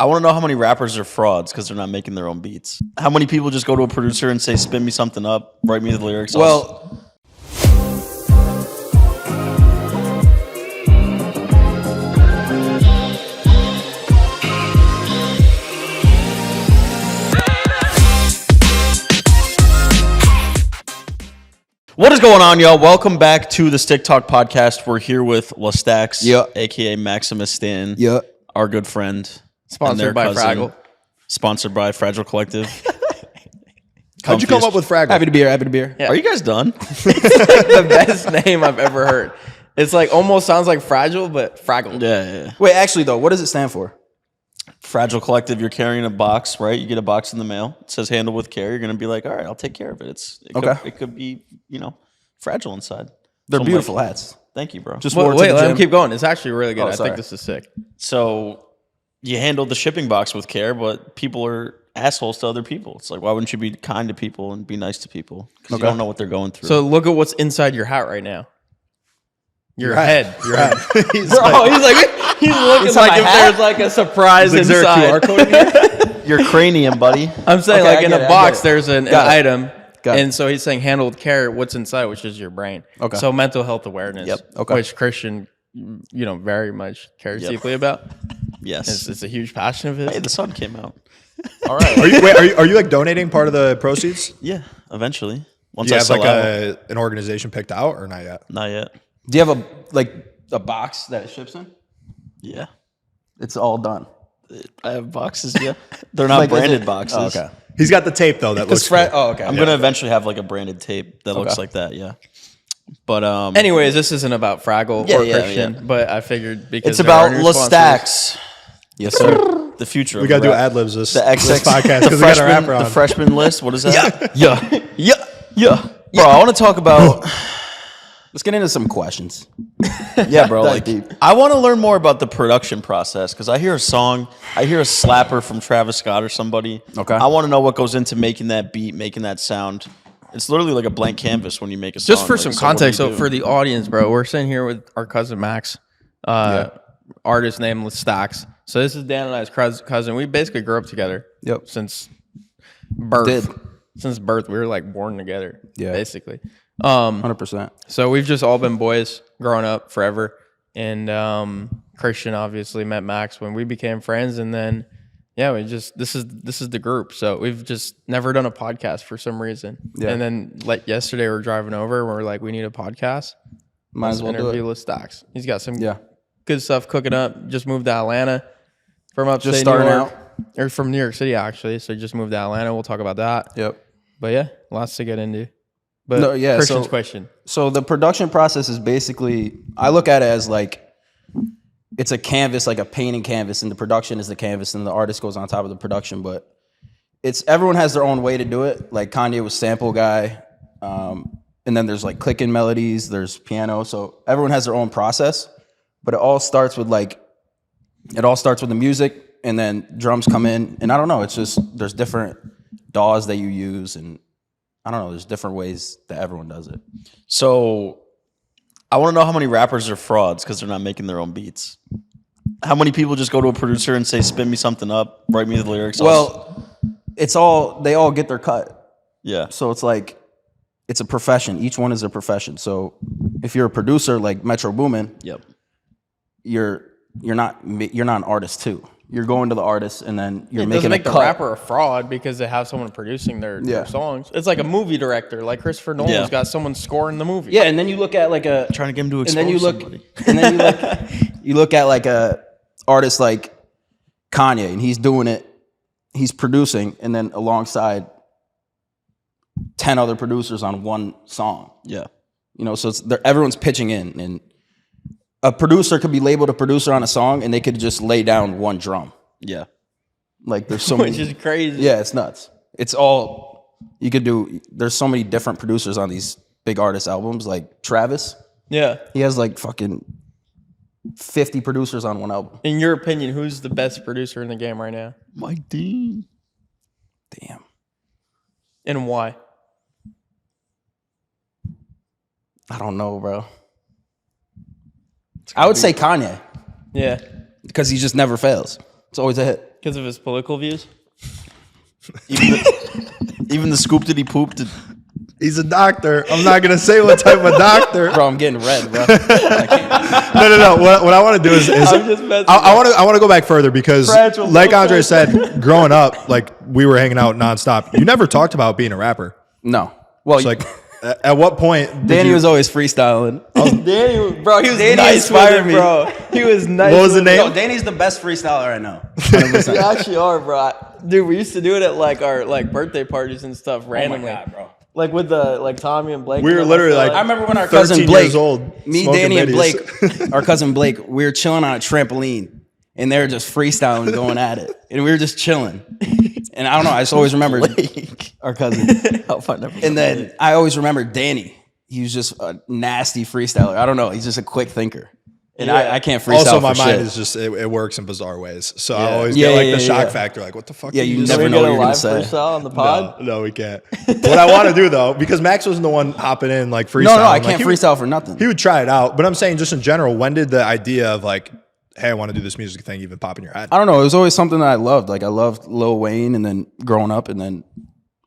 I want to know how many rappers are frauds because they're not making their own beats. How many people just go to a producer and say, spin me something up, write me the lyrics? Well, what is going on, y'all? Welcome back to the Stick Talk podcast. We're here with Stacks, a.k.a. Maximus Stanton, our good friend. Sponsored by Fraggle. Sponsored by Fragile Collective. how'd you come up with Fraggle? Happy to be here. Yeah. Are you guys done? It's like the best name I've ever heard. It's like almost sounds like Fragile, but Fraggle. Yeah. Wait, actually, though, what does it stand for? Fragile Collective, you're carrying a box, right? You get a box in the mail. It says handle with care. You're going to be like, all right, I'll take care of it. It could be, fragile inside. They're beautiful hats. Thank you, bro. Just wait, let him keep going. It's actually really good. I sorry. think this is sick. So you handled the shipping box with care, but people are assholes to other people. It's like, why wouldn't you be kind to people and be nice to people? Because you don't know what they're going through. So look at what's inside your hat right now. Your head. Your head. he's looking like if there's like a surprise inside. Is there a QR code in here? Your cranium, buddy. I'm saying Okay, in I a get it, box there's an item. Got it. And so he's saying handle with care what's inside, which is your brain. Okay. So mental health awareness, Okay. which Christian, very much cares deeply about. Yes. It's a huge passion of his. Hey, the sun came out. All right. Are you like donating part of the proceeds? Yeah, eventually. Once Do you I have sell like out. an organization picked out or not yet? Not yet. Do you have a box that it ships in? Yeah. It's all done. I have boxes, yeah. They're not branded boxes. Oh, okay. He's got the tape though. That looks. Cool. Okay. I'm going to eventually have like a branded tape that looks like that, yeah. But anyways, this isn't about Fraggle or Christian, but I figured because it's about Stacks. Yes, sir. The future. We got to do ad libs this XX podcast because we got our rapper on. The freshman list. What is that? Yeah. Bro, I want to talk about. Let's get into some questions. Yeah, bro. Dive Like, deep. I want to learn more about the production process because I hear a song, I hear a slapper from Travis Scott or somebody. Okay. I want to know what goes into making that beat, making that sound. It's literally like a blank canvas when you make a song. Just for some context, so for the audience, bro, we're sitting here with our cousin Max, artist named Stacks. So this is Dan and I's cousin. We basically grew up together. Yep. Since birth. Since birth, we were like born together. Yeah. Basically. 100%. So we've just all been boys growing up forever. And Christian obviously met Max when we became friends. And then, this is the group. So we've just never done a podcast for some reason. Yeah. And then like yesterday we were driving over and we were like, we need a podcast. Might as well do interview it. with Stacks. He's got some good stuff cooking up. Just moved to Atlanta from upstate Just starting New York. out. Or from New York City, actually. So just moved to Atlanta. We'll talk about that. Yep. But yeah, lots to get into. But Christian's question. So the production process is basically, I look at it as like, it's a canvas, like a painting canvas, and the production is the canvas, and the artist goes on top of the production. But everyone has their own way to do it. Like Kanye was sample guy, and then there's like clicking melodies, there's piano. So everyone has their own process, but it all starts with the music, and then drums come in, and I don't know. It's just there's different DAWs that you use, and I don't know. There's different ways that everyone does it. So I want to know how many rappers are frauds because they're not making their own beats. How many people just go to a producer and say, spin me something up, write me the lyrics? Well, they all get their cut. Yeah. So it's like, it's a profession. Each one is a profession. So if you're a producer like Metro Boomin, you're not an artist too. You're going to the artist and then you're making a cut. It doesn't make the rapper a fraud because they have someone producing their songs. It's like a movie director, like Christopher Nolan's got someone scoring the movie. Yeah, and then you look at like trying to get him to expose somebody. And then you look at like a artist like Kanye, and he's doing it. He's producing, and then alongside 10 other producers on one song. Yeah. So everyone's pitching in, and a producer could be labeled a producer on a song, and they could just lay down one drum. Yeah. Like there's so many. Which is crazy. Yeah, it's nuts. It's all you could do. There's so many different producers on these big artist albums, like Travis. Yeah. He has like fucking 50 producers on one album. In your opinion, who's the best producer in the game right now? Mike Dean. Damn. And why? I don't know, bro. I would say Kanye. Yeah. Because he just never fails. It's always a hit. Because of his political views? Even the scoop that he pooped. He's a doctor. I'm not gonna say what type of doctor. Bro, I'm getting red, bro. No. What I want to do is I want to go back further because, like Andre said, growing up, like we were hanging out nonstop. You never talked about being a rapper. No. Well, So, like, at what point? Danny was always freestyling. Danny, bro, he was Danny nice inspired with it, bro. He was nice. What was the with it. name? Yo, Danny's the best freestyler I know. You actually are, bro. Dude, we used to do it at like our like birthday parties and stuff randomly. Oh my God, bro. Like with the like Tommy and Blake. We were and literally stuff. like, I remember when our 13 cousin Blake, years old, me, smoking Danny, and middies. Blake, our cousin Blake, we were chilling on a trampoline, and they were just freestyling, going at it, and we were just chilling. And I don't know, I just always remember our cousin. And then I always remember Danny. He was just a nasty freestyler. I don't know, he's just a quick thinker. And I can't freestyle. Also, my for mind shit. is just it works in bizarre ways. So I always get like the shock factor, like what the fuck? Yeah, did you just never say? know what you're gonna live say. freestyle on the pod. No, we can't. What I want to do though, because Max wasn't the one hopping in like freestyle. No, I can't freestyle for nothing. He would try it out, but I'm saying just in general, when did the idea of like, hey, I want to do this music thing even pop in your head? I don't know. It was always something that I loved. Like I loved Lil Wayne, and then growing up, and then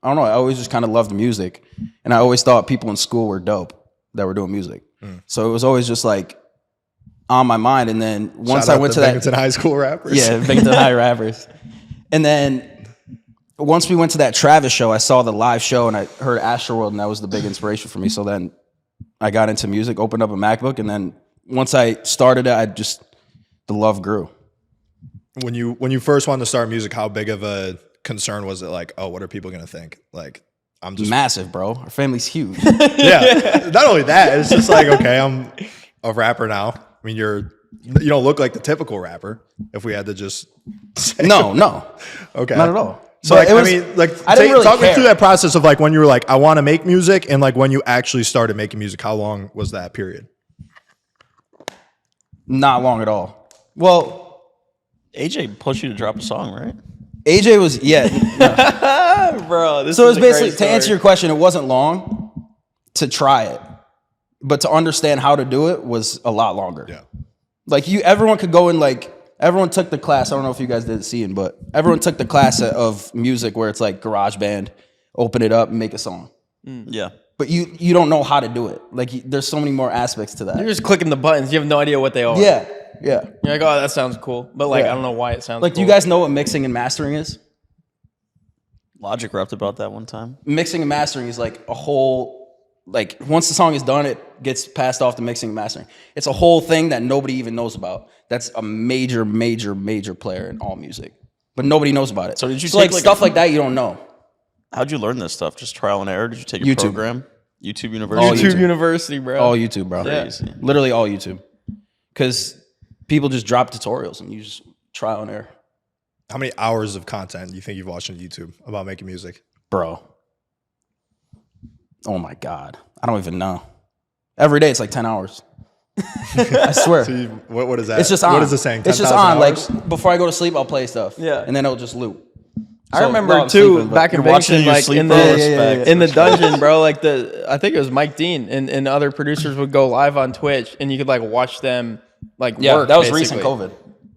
I don't know. I always just kind of loved music, and I always thought people in school were dope that were doing music. So it was always just like on my mind. And then once I went to that Binghamton High School rappers, yeah, Binghamton High rappers, and then once we went to that Travis show, I saw the live show, and I heard Astroworld, and that was the big inspiration for me. So then I got into music, opened up a MacBook, and then once I started it, the love grew. When you first wanted to start music, how big of a concern was it? Like, oh, what are people gonna think? Like, I'm just Massive, bro. Our family's huge. yeah. Not only that, it's just like, okay, I'm a rapper now. I mean, you don't look like the typical rapper. If we had to just say No, okay, not at all. So But like, I didn't really talk me care. through that process of like when you were like, I want to make music, and like when you actually started making music. How long was that period? Not long at all. Well, AJ pushed you to drop a song, right? AJ was Bro, this So is it's a great basically, to story. answer your question, it wasn't long to try it, but to understand how to do it was a lot longer. Yeah. Like everyone could go in, like everyone took the class. I don't know if you guys did see it, but everyone took the class of music where it's like GarageBand, open it up and make a song. Yeah. But you don't know how to do it. Like there's so many more aspects to that. You're just clicking the buttons. You have no idea what they are. Yeah. You're like, oh, that sounds cool. But like, Yeah. I don't know why it sounds Like, cool. do you guys know what mixing and mastering is? Logic rapped about that one time. Mixing and mastering is like a whole, like once the song is done, it gets passed off to mixing and mastering. It's a whole thing that nobody even knows about. That's a major player in all music, but nobody knows about it. So did you like take, like, stuff like that you don't know? How'd you learn this stuff? Just trial and error? Did you take a YouTube. program? YouTube University? All YouTube YouTube. University, bro. All YouTube, bro. Crazy. Literally all YouTube. Because people just drop tutorials and you just trial and error. How many hours of content do you think you've watched on YouTube about making music? Bro. Oh my God. I don't even know. Every day it's like 10 hours. I swear. So what is that? It's just on. What is it saying? It's just 10,000 on. hours? Like before I go to sleep, I'll play stuff. Yeah. And then it'll just loop. I So, remember while I'm too, sleeping, but back in you're watching Binghamton, your like sleep in for the respect. in the dungeon, bro. Like I think it was Mike Dean and other producers would go live on Twitch, and you could like watch them like Yeah, work. that was basically. recent COVID.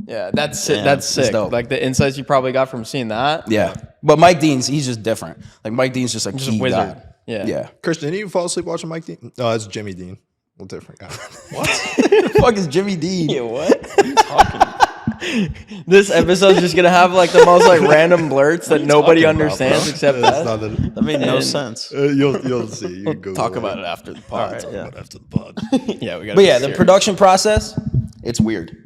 Yeah, that's sick. Damn, That's sick. dope. Like the insights you probably got from seeing that. Yeah. But Mike Dean's, he's just different. Like Mike Dean's just a Just key a wizard. guy. Yeah. Yeah. Christian, didn't you fall asleep watching Mike Dean? No, that's Jimmy Dean. A little different guy. What the fuck is Jimmy Dean? Yeah, what? This episode's just gonna have like the most like random blurts that nobody talking about, understands bro? except That's us. not the- That made no And- sense. you'll see. You can Google Talk about it after the pod. Alright, yeah. after the pod. Yeah, we got. But yeah, the production process, it's weird.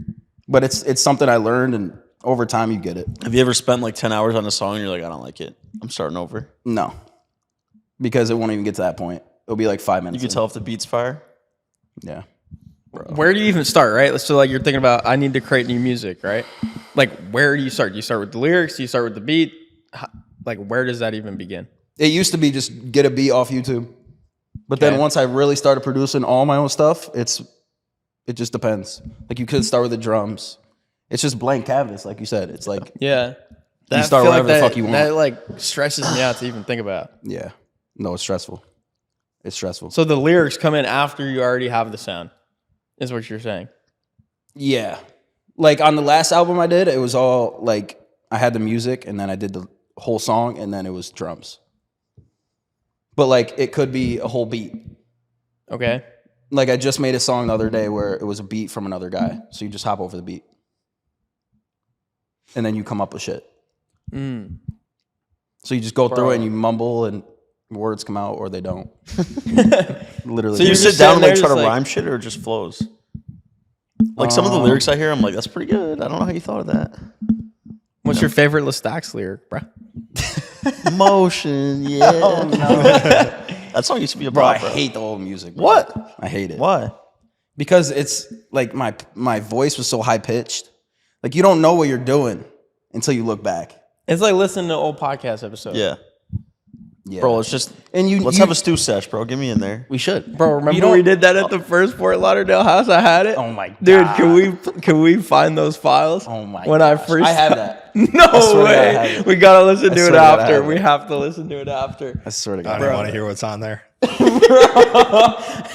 But it's something I learned, and over time you get it. Have you ever spent like 10 hours on a song and you're like, I don't like it. I'm starting over. No. Because it won't even get to that point. It'll be like 5 You minutes. can tell if the beat's fire. Yeah. Where do you even start, right? So like you're thinking about, I need to create new music, right? Like where do you start? Do you start with the lyrics? Do you start with the beat? Like where does that even begin? It used to be just get a beat off YouTube. But then Okay. once I really started producing all my own stuff, it just depends. Like you could start with the drums. It's just blank canvas, like you said. It's like, Yeah. You start I feel wherever the fuck you want. That like stresses me out to even think about. yeah. No, it's stressful. It's stressful. So the lyrics come in after you already have the sound, is what you're saying. Yeah. Like on the last album I did, it was all like I had the music, and then I did the whole song, and then it was drums. But like, it could be a whole beat. Okay. Like, I just made a song the other day where it was a beat from another guy. So you just hop over the beat. And then you come up with shit. So you just go through it and you mumble and words come out or they don't. Literally. So you sit down and like try to rhyme shit or it just flows? Like some of the lyrics I hear, I'm like, that's pretty good. I don't know how you thought of that. What's your favorite Lestax lyric, bro? Motion, yeah. Oh, no. That song used to be a bro. I bro. hate the old music. Bro. What? I hate it. Why? Because it's like my voice was so high pitched. Like you don't know what you're doing until you look back. It's like listening to old podcast episodes. Yeah. Yeah. Bro, it's just let's have a stew sesh, bro. Get me in there. We should. Bro, remember we did that at the first Fort Lauderdale house? I had it. Oh my god. Dude, can we find those files? Oh my when gosh. I first I have that. No way. We gotta listen to it after. We have to listen to it after. I swear to God. I don't want to hear what's on there.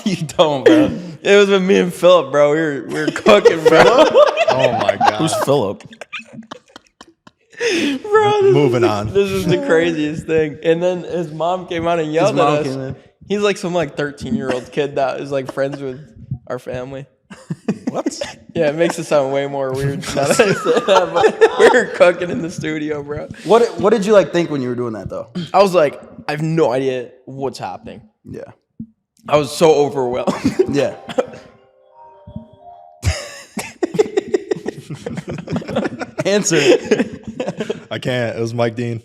You don't, bro. It was with me and Philip, bro. We were cooking, bro. Oh my god. Who's Philip? Bro, moving on. This is the craziest thing. And then his mom came out and yelled at us. He's like some like 13-year-old kid that is like friends with our family. What? Yeah, it makes it sound way more weird now that I say that, but we were cooking in the studio, bro. What did you like think when you were doing that though? I was like, I have no idea what's happening. Yeah. I was so overwhelmed. Yeah. Answer it. I can't. It was Mike Dean.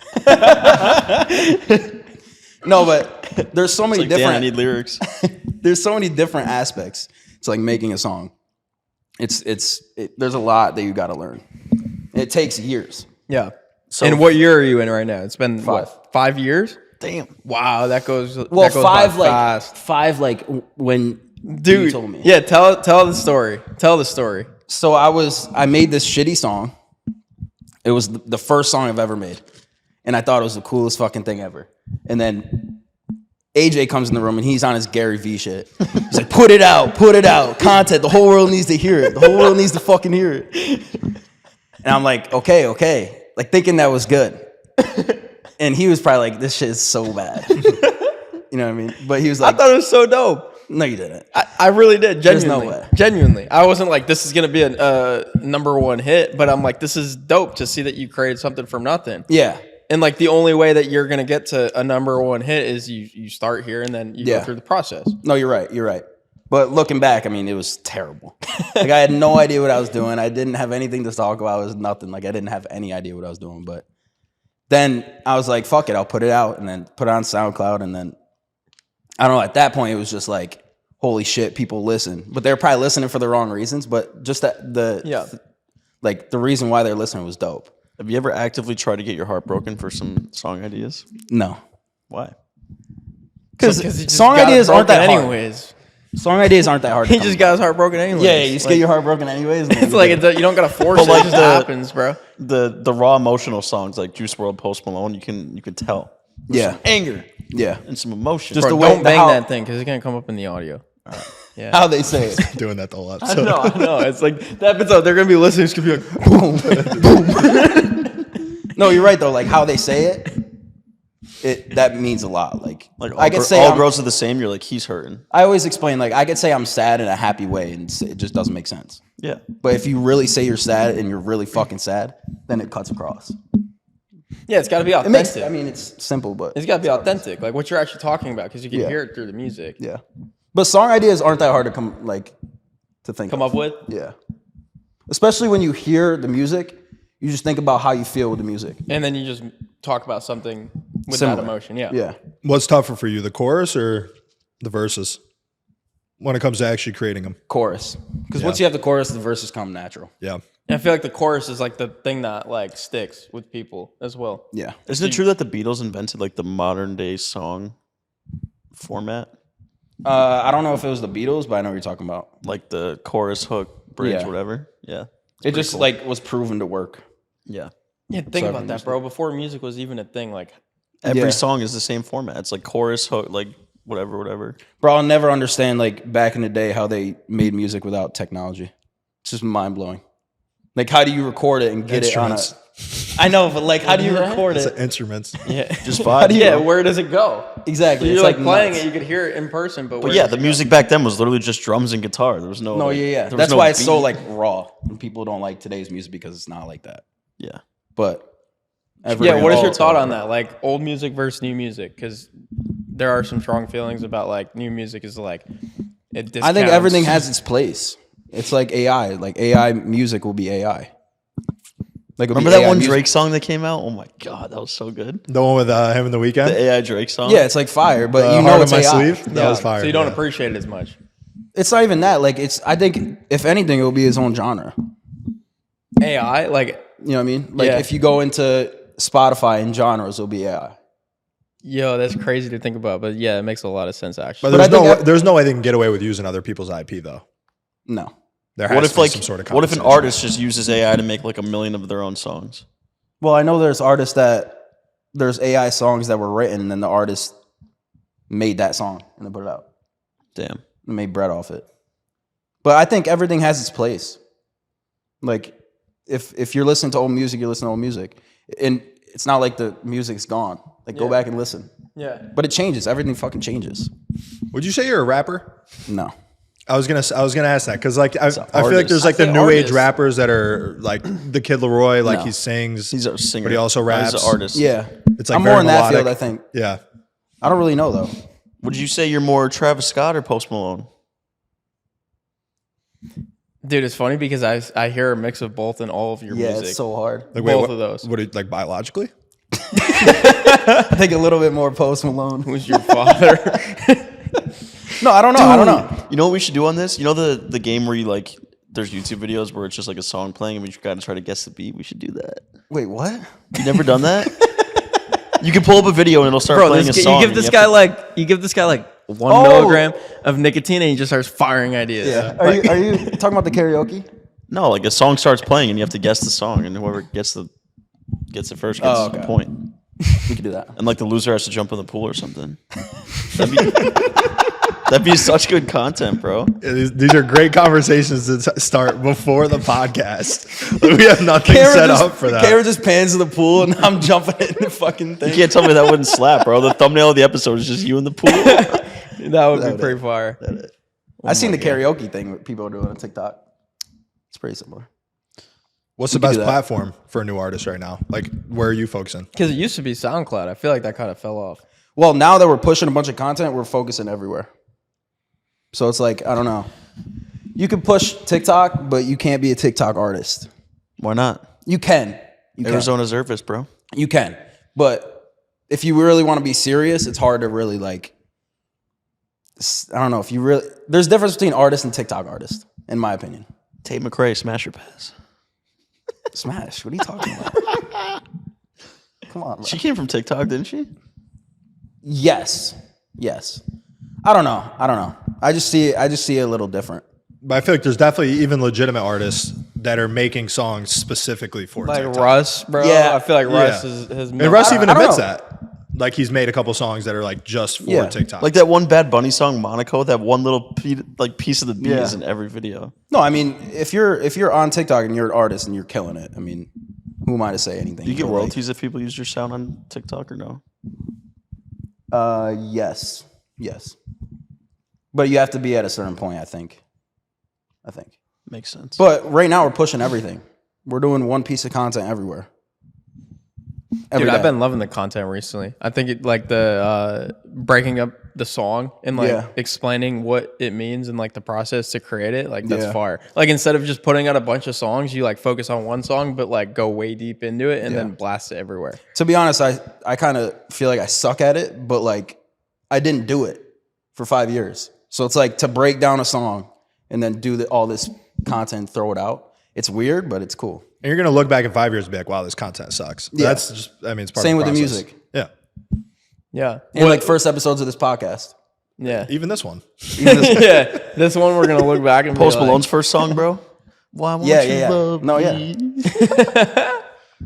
No, but there's so many different. Dan, I need lyrics. There's so many different aspects to like making a song. There's a lot that you got to learn. It takes years. Yeah. So and what year are you in right now? It's been 5. what, 5 years? Damn. Wow, that goes. Well, that goes 5 by like fast. 5 like when Dude, you told me. Yeah, tell the story. Tell the story. So I made this shitty song. It was the first song I've ever made. And I thought it was the coolest fucking thing ever. And then AJ comes in the room and he's on his Gary V shit. He's like, put it out, content. The whole world needs to hear it. The whole world needs to fucking hear it. And I'm like, okay. Like thinking that was good. And he was probably like, this shit is so bad. You know what I mean? But he was like, I thought it was so dope. No, you didn't. I really did. Genuinely. There's no way. Genuinely. I wasn't like, this is going to be a #1 hit, but I'm like, this is dope to see that you created something from nothing. Yeah. And like the only way that you're going to get to a #1 hit is you start here and then you go through the process. No, you're right. But looking back, I mean, it was terrible. Like I had no idea what I was doing. I didn't have anything to talk about. It was nothing. Like I didn't have any idea what I was doing. But then I was like, fuck it, I'll put it out and then put it on SoundCloud. And then I don't know, at that point it was just like, holy shit, people listen. But they're probably listening for the wrong reasons. But just the reason why they're listening was dope. Have you ever actively tried to get your heart broken for some song ideas? No. Why? Because song ideas aren't that hard. anyways. Song ideas aren't that hard. He just got his heart broken anyways. Yeah, you just get your heart broken anyways. It's like you don't gotta force it. It just happens, bro. The raw emotional songs like Juice WRLD, Post Malone, you can tell. There's some anger. Yeah. And some emotion. Just Bro, the way don't bang that thing because it's gonna come up in the audio. Yeah. How they say it. Doing that the whole I episode. know. It's like the episode. They're gonna be listening. It's gonna be like, boom, boom. No, you're right though. Like how they say it, that means a lot. Like all I could say all girls are the same. You're like, he's hurting. I always explain like I could say I'm sad in a happy way, and it just doesn't make sense. Yeah. But if you really say you're sad and you're really fucking sad, then it cuts across. Yeah, it's got to be It authentic. makes. I mean, it's simple, but It's got to be authentic, like what you're actually talking about, because you can Yeah. hear it through the music. yeah. But song ideas aren't that hard to think Come of. up with. Yeah. Especially when you hear the music, you just think about how you feel with the music. And then you just talk about something with Similar. that emotion. Yeah. Yeah. What's tougher for you, the chorus or the verses? When it comes to actually creating them. Chorus. Because once you have the chorus, the verses come natural. Yeah. And I feel like the chorus is like the thing that like sticks with people as well. Yeah. Isn't it true that the Beatles invented like the modern day song format? I don't know if it was the Beatles, but I know what you're talking about. Like the chorus, hook, bridge, Yeah. whatever. Yeah. It just like was proven to work. Yeah. Yeah, think So about that, bro. Before music was even a thing, like Every Yeah. song is the same format. It's like chorus, hook, like whatever. Bro, I'll never understand like back in the day how they made music without technology. It's just mind blowing. Like how do you record it and get it on a Instruments. I know, but like, how do you record It's it? Instruments. Yeah. Just vibe. Yeah, where does it go? Exactly. You're It's like playing nuts. it, you could hear it in person, but But yeah, the music back then was literally just drums and guitar. There was no. No, like, yeah. there was That's no why it's so beat. like raw, and people don't like today's music because it's not like that. Yeah. But Yeah, what is your thought on that? Like old music versus new music? Because there are some strong feelings about like new music is like it discounts. I think everything has its place. It's like AI. Like AI music will be AI. Like Remember that one Drake song that came out? Oh my god, that was so good. The one with him in the weekend. The AI Drake song. Yeah, it's like fire, but you know Heart it's on my AI. sleeve. That was fire. So you don't yeah. appreciate it as much. It's not even that. Like it's. I think if anything, it will be his own genre. AI, like You know what I mean? Like Yeah. if you go into Spotify and genres, it'll be AI. yo, that's crazy to think about, but yeah, it makes a lot of sense actually. But But I there's think no way they can get away with using other people's IP though. No. There has What to if be like some sort of what if an compensation. artist just uses AI to make like 1 million of their own songs? Well, I know there's artists there's AI songs that were written, and then the artist made that song and then put it out Damn. and made bread off it. But I think everything has its place. Like if you're listening to old music, you're listening to old music, and it's not like the music's gone. Like go back and listen. Yeah. But it changes. Everything fucking changes. Would you say you're a rapper? No. I was gonna ask that because like I feel like artist. there's like the I'd say new age artist. rappers that are like the Kid Leroy, like No. he sings, He's a singer. but he also No, raps. He's an artist. Yeah. It's like I'm very more in that melodic. field, I think. Yeah, I don't really know though. Would you say you're more Travis Scott or Post Malone? Dude, it's funny because I hear a mix of both in all of your Yeah, music. it's so hard. like Both of those. What like biologically? I think a little bit more Post Malone. Who's your father? No, I don't know. I don't know. You know what we should do on this? You know the game where you like there's YouTube videos where it's just like a song playing and we just gotta try to guess the beat? We should do that. Wait, what? You never done that? You can pull up a video and it'll start Bro, playing a you song. give and this you guy have to- like 1 Oh. milligram of nicotine and he just starts firing ideas. Yeah. Are you talking about the karaoke? No, like a song starts playing and you have to guess the song and whoever gets it first gets Oh, okay. a point. We could do that. And like the loser has to jump in the pool or something. That'd be such good content, bro. These are great conversations to start before the podcast. We have nothing set up for that. Kara just pans to the pool and I'm jumping in the fucking You thing. can't tell me that wouldn't slap, bro. The thumbnail of the episode is just you in the pool. That would be pretty fire. I seen the karaoke thing that people are doing on TikTok. It's pretty similar. What's the We could best do that. platform for a new artist right now? Like, where are you focusing? Because it used to be SoundCloud. I feel like that kind of fell off. Well, now that we're pushing a bunch of content, we're focusing everywhere. So it's like, I don't know. You can push TikTok, but you can't be a TikTok artist. Why not? You can. You can. Arizona Zervis, bro. You can. But if you really want to be serious, it's hard to really like, I don't know. If you really, there's a difference between artist and TikTok artist, in my opinion. Tate McRae, smash your pass. Smash. What are you talking about? Come on, bro. She came from TikTok, didn't she? Yes. Yes. I don't know. I just see it a little different. But I feel like there's definitely even legitimate artists that are making songs specifically for Like TikTok. Russ, bro. Yeah. I feel like Russ Yeah. has And Russ even I don't admits know. that. Like he's made a couple songs that are like just for Yeah. TikTok. Like that one Bad Bunny song, Monaco. That one little piece of the beat Yeah. is in every video. No, I mean, if you're on TikTok and you're an artist and you're killing it, I mean, who am I to say anything? Do you get But, like, royalties if people use your sound on TikTok or no? Yes. But you have to be at a certain point, I think. Makes sense. But right now we're pushing everything. We're doing one piece of content everywhere. Every Dude, I've day. been loving the content recently. I think it like the breaking up the song and like Yeah. explaining what it means and like the process to create it. Like that's Yeah. fire. Like instead of just putting out a bunch of songs, you like focus on one song, but like go way deep into it and then blast it everywhere. To be honest, I kind of feel like I suck at it, but like I didn't do it for 5 years. So it's like to break down a song and then do all this content, throw it out. It's weird, but it's cool. and you're gonna look back in 5 years and be like, wow, this content sucks. Yeah. That's just it's part Same of the with the process. music. Yeah. Yeah. And like first episodes of this podcast. Yeah. Even this one. Yeah. This one we're gonna look back and be Post like, Malone's first song, bro. Why won't Yeah, you yeah, yeah. love No, yeah. me?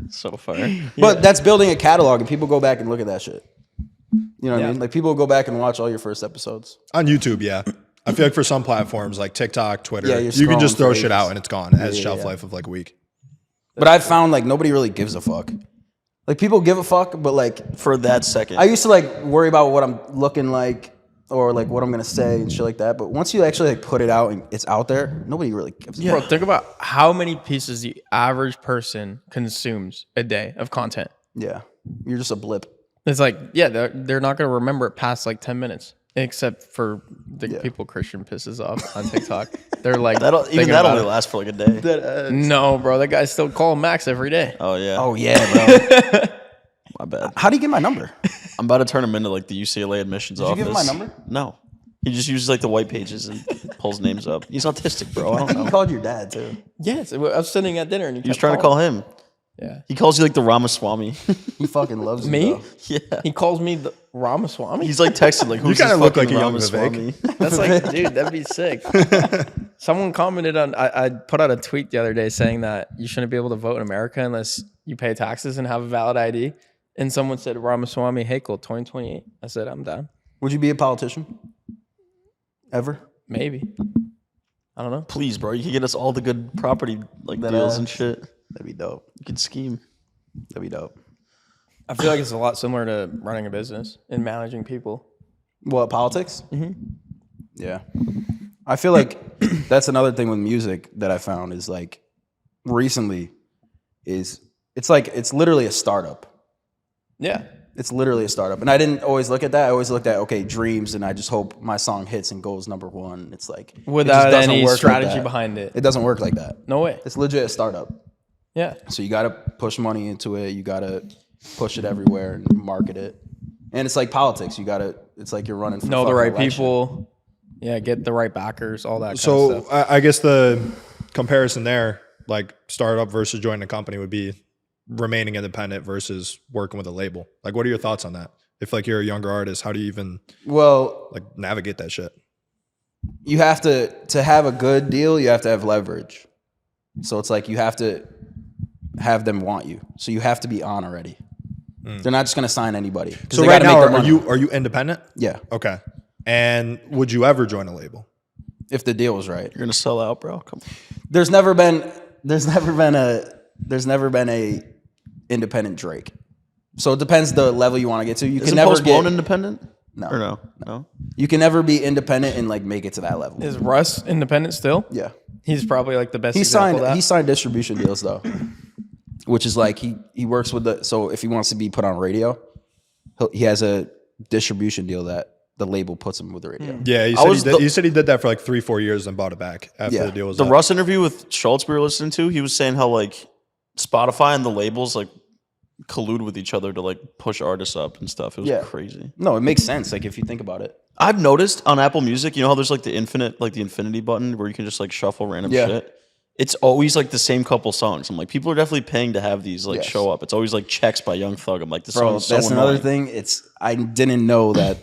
So fire. But that's building a catalog, and people go back and look at that shit. You know what I Yeah. mean? Like people go back and watch all your first episodes. On YouTube, yeah. I feel like for some platforms like TikTok, Twitter, Yeah, you're you can just scrolling throw for shit ages. out and it's gone. It has Yeah, shelf yeah. life of like a week. But I've found like nobody really gives a fuck. Like people give a fuck, but like for that second. I used to like worry about what I'm looking like or like what I'm gonna say and shit like that. But once you actually like put it out and it's out there, nobody really gives a fuck. Bro, think about how many pieces the average person consumes a day of content. Yeah, you're just a blip. It's like, yeah, they're not gonna remember it past like 10 minutes, except for the people Christian pisses off on TikTok. They're like, that only lasts for like a day. No, bro, that guy still call Max every day. Oh yeah. Oh yeah, bro. My bad. How do you get my number? I'm about to turn him into like the UCLA admissions office. Did you give him my number? No. He just uses like the white pages and pulls names up. He's autistic, bro. I don't know. He called your dad too. Yes, I was sitting at dinner and He was trying to call him. Yeah. He calls you like the Ramaswamy. He fucking loves me. You, Yeah. He calls me the Ramaswamy. He's like texting like, who's You kinda this look fucking like a young Ramaswamy? That's like, dude, that'd be sick. Someone commented on, I put out a tweet the other day saying that you shouldn't be able to vote in America unless you pay taxes and have a valid ID. And someone said Ramaswamy Hakel 2028. I said, I'm down. Would you be a politician? Ever? Maybe. I don't know. Please, bro. You can get us all the good property like deals and shit. That'd be dope. You can scheme. That'd be dope. I feel like it's a lot similar to running a business and managing people. What, politics? Mm-hmm. Yeah. I feel like that's another thing with music that I found is like recently is it's literally a startup. Yeah. It's literally a startup. And I didn't always look at that. I always looked at, okay, dreams, and I just hope my song hits and goes number one. It's like Without it just any work strategy like that. behind it. It doesn't work like that. No way. It's legit a startup. Yeah. So you got to push money into it. You got to push it everywhere and market it. And it's like politics. It's like you're running for Know the right election. people. Yeah, get the right backers, all that kind of So stuff. I guess the comparison there, like startup versus joining a company, would be remaining independent versus working with a label. Like, what are your thoughts on that? If like you're a younger artist, how do you even like navigate that shit? You have to have a good deal, you have to have leverage. So it's like you have to have them want you. So you have to be on already. They're not just going to sign anybody. So right now, are you independent? Yeah. Okay. And would you ever join a label? If the deal was right. You're gonna sell out, bro. Come on. There's never been a independent Drake. So it depends the level you want to get to. You Isn't can never Post get Malone independent. no. Or no. You can never be independent and like make it to that level. Is Russ independent still? Yeah. He's probably like the best He example of that. signed distribution deals though. Which is like he works with so if he wants to be put on radio, he has a distribution deal that the label puts him with the radio. Yeah, you said he did that for like 3-4 years and bought it back after the deal was The up. Russ interview with Schultz we were listening to, he was saying how like Spotify and the labels like collude with each other to like push artists up and stuff. It was crazy. No, it makes sense. Like if you think about it. I've noticed on Apple Music, you know how there's like the infinity button where you can just like shuffle random shit. It's always like the same couple songs. I'm like, people are definitely paying to have these like show up. It's always like Checks by Young Thug. I'm like, this song is so that's annoying. another thing. I didn't know that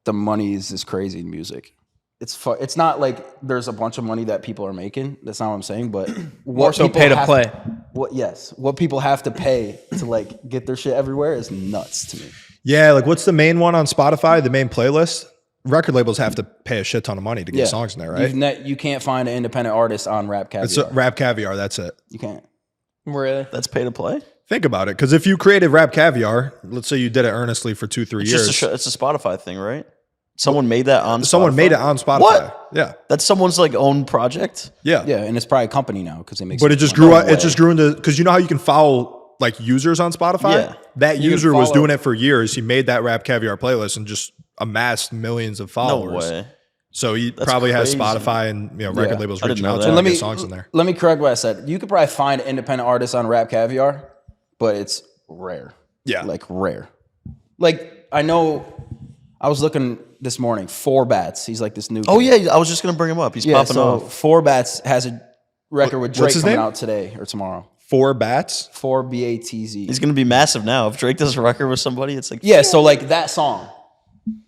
the money is this crazy in music. It's not like there's a bunch of money that people are making. That's not what I'm saying. But More so pay to play. What people have to pay to like get their shit everywhere is nuts to me. Yeah, like what's the main one on Spotify? The main playlist? Record labels have to pay a shit ton of money to get songs in there, right? You can't find an independent artist on Rap Caviar. It's Rap Caviar, that's it. You can't. Really? That's pay to play? Think about it, because if you created Rap Caviar, let's say you did it earnestly for 2-3 years. It's a Spotify thing, right? Someone made that on Spotify? Someone made it on Spotify. What? Yeah. That's someone's like own project? Yeah. Yeah, and it's probably a company now because it makes. But it just grew up. It just grew into, because you know how you can follow like users on Spotify? Yeah. That user was doing it for years. He made that Rap Caviar playlist and just amassed millions of followers. No way. So he That's probably has crazy. Spotify and record labels I didn't reaching know out that. to him And to get songs in there. Let me correct what I said. You could probably find independent artists on Rap Caviar, but it's rare. Yeah. Like rare. Like I know I was looking this morning, 4 Bats. He's like this new Oh, kid. yeah. I was just going to bring him up. He's popping off. 4 Bats has a record with Drake What's his coming name? out today or tomorrow. 4 Bats? 4 BATZ. He's going to be massive now. If Drake does a record with somebody, it's like... Yeah, so like that song,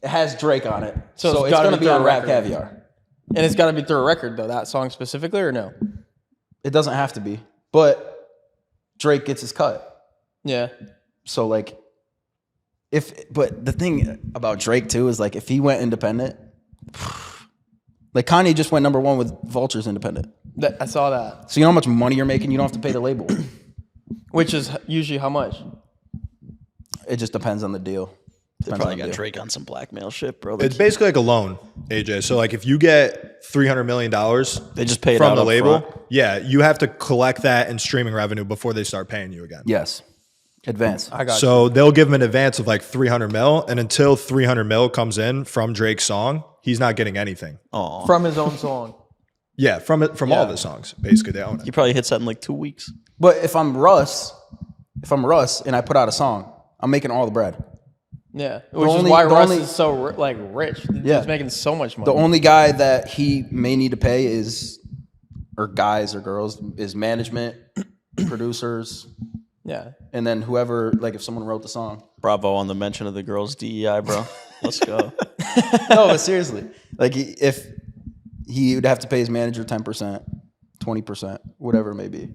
it has Drake on it. So it's gotta going to be be on through a Rap record. Caviar. And it's got to be through a record, though, that song specifically, or no? It doesn't have to be. But Drake gets his cut. Yeah. So like, but the thing about Drake too is like if he went independent, like Kanye just went #1 with Vulture's independent. I saw that. So you know how much money you're making? You don't have to pay the label. Which is usually how much? It just depends on the deal. They probably got Drake on some blackmail shit, bro. It's basically like a loan, AJ. So like if you get $300 million, they just pay it from out the up label. front. Yeah, you have to collect that in streaming revenue before they start paying you again. Yes. Advance. I got So they'll give him an advance of like 300 mil, and until 300 mil comes in from Drake's song, he's not getting anything. Oh, from his own song. Yeah, from all the songs, basically they own it. he probably hits that in like 2 weeks. But if I'm Russ and I put out a song, I'm making all the bread. Yeah, which is why Russ is so rich. Yeah. He's making so much money. The only guy that he may need to pay or guys or girls, is management, producers, yeah, and then whoever, like if someone wrote the song. Bravo on the mention of the girls' DEI, bro. Let's go. No, but seriously, like if he would have to pay his manager 10%, 20%, whatever it may be.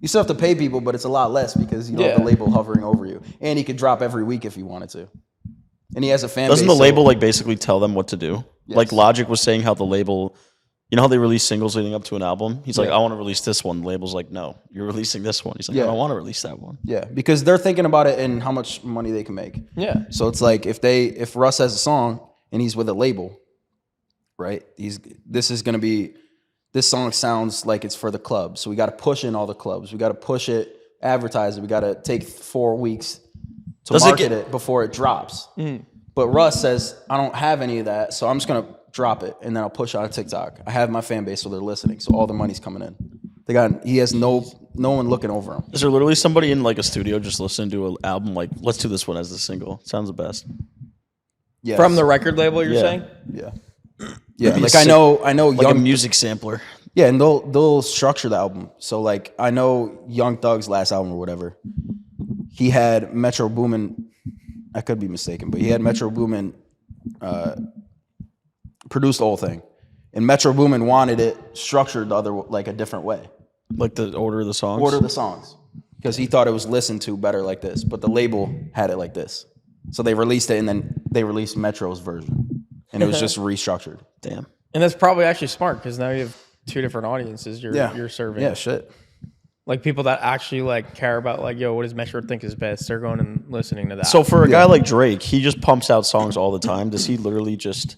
You still have to pay people, but it's a lot less because you don't have the label hovering over you, and he could drop every week if he wanted to. And he has a fan Doesn't base. the label like basically tell them what to do? Yes. Like Logic was saying how the label, you know how they release singles leading up to an album? He's like, I want to release this one. The label's like, no, you're releasing this one. He's like, I don't want to release that one. Yeah, because they're thinking about it and how much money they can make. yeah. So it's like if Russ has a song and he's with a label, right? This song sounds like it's for the club. So we got to push in all the clubs. We got to push it, advertise it. We got to take 4 weeks to market it before it drops. But Russ says, I don't have any of that, so I'm just going to drop it, and then I'll push it on TikTok. I have my fan base, so they're listening. So all the money's coming in. He has no one looking over him. Is there literally somebody in like a studio just listening to an album like, let's do this one as the single? Sounds the best. Yes. From the record label, you're saying? Yeah. Yeah, like I know Like young a music sampler. Yeah, and they'll structure the album. So like I know Young Thug's last album or whatever, he had Metro Boomin. I could be mistaken, but he had Metro Boomin produce the whole thing, and Metro Boomin wanted it structured the other like a different way. Like the order of the songs? Order the songs, because he thought it was listened to better like this, but the label had it like this. So they released it, and then they released Metro's version, and it was just restructured. Damn. And that's probably actually smart because now you have 2 different audiences you're serving. Yeah, shit. Like people that actually like care about like, yo, what does Metro think is best? They're going and listening to that. So for a guy like Drake, he just pumps out songs all the time. Does he literally just,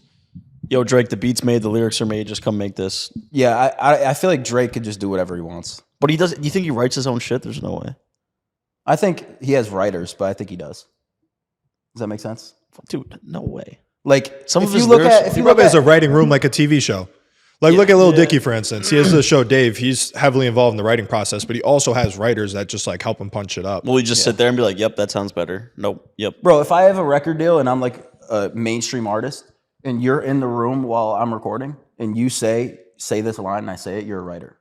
yo, Drake, the beat's made, the lyrics are made, just come make this? Yeah, I feel like Drake could just do whatever he wants. But he doesn't. You think he writes his own shit? There's no way. I think he has writers, but I think he does. Does that make sense? Dude, no way. Like Some if of you his look lyrics- at if He you probably look has at a writing room like a TV show. Like look at Lil Dicky, for instance. He has the show Dave. He's heavily involved in the writing process, but he also has writers that just like help him punch it up. Will he just sit there and be like, yep, that sounds better? Nope. Yep. bro, if I have a record deal and I'm like a mainstream artist and you're in the room while I'm recording and you say this line and I say it, you're a writer.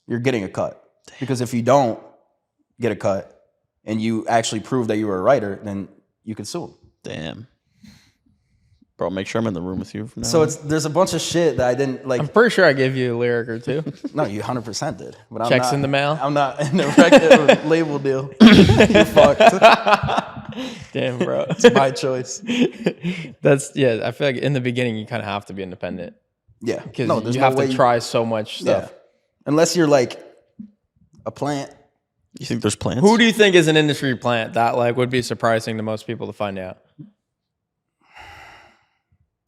You're getting a cut. Because if you don't get a cut and you actually prove that you were a writer, then you can sue him. Damn. Bro, make sure I'm in the room with you from now So on. there's a bunch of shit that I didn't like. I'm pretty sure I gave you a lyric or two. No, you 100% did. But I'm Checks not, in the mail? I'm not in the record label deal. You're fucked. Damn, bro. It's my choice. I feel like in the beginning you kind of have to be independent Yeah. because there's you no have way to try so much Yeah. stuff. Unless you're like a plant. You think there's plans? Who do you think is an industry plant that like would be surprising to most people to find out?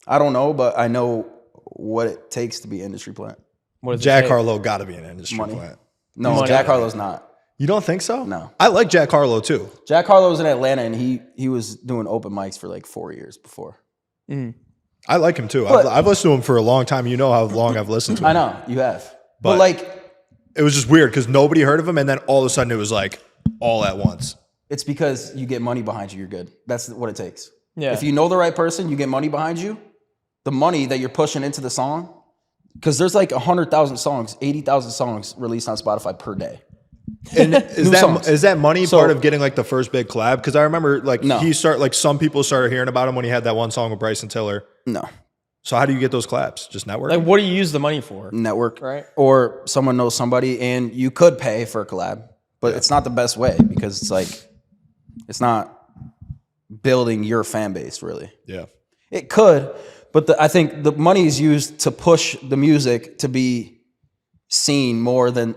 I don't know, but I know what it takes to be an industry plant. What does it Jack take? Harlow got to be an industry Money. plant. No, Money. Jack Harlow's not. You don't think so? No. I like Jack Harlow too. Jack Harlow was in Atlanta and he was doing open mics for like 4 years before. I like him too. But- I've listened to him for a long time. You know how long I've listened to him. I know, you have. But But- like, It was just weird because nobody heard of him, and then all of a sudden it was like all at once. it's because you get money behind you, you're good. That's what it takes. Yeah. If you know the right person, you get money behind you, the money that you're pushing into the song, because there's like 100,000 songs, 80,000 songs released on Spotify per day. And songs. is that money So- part of getting like the first big collab? Because I remember like No. some people started hearing about him when he had that one song with Bryson Tiller. No. So how do you get those collabs? Just network? Like, what do you use the money for? Network. Right. Or someone knows somebody and you could pay for a collab, but it's not the best way because it's like, it's not building your fan base really. Yeah. It could, but I think the money is used to push the music to be seen more than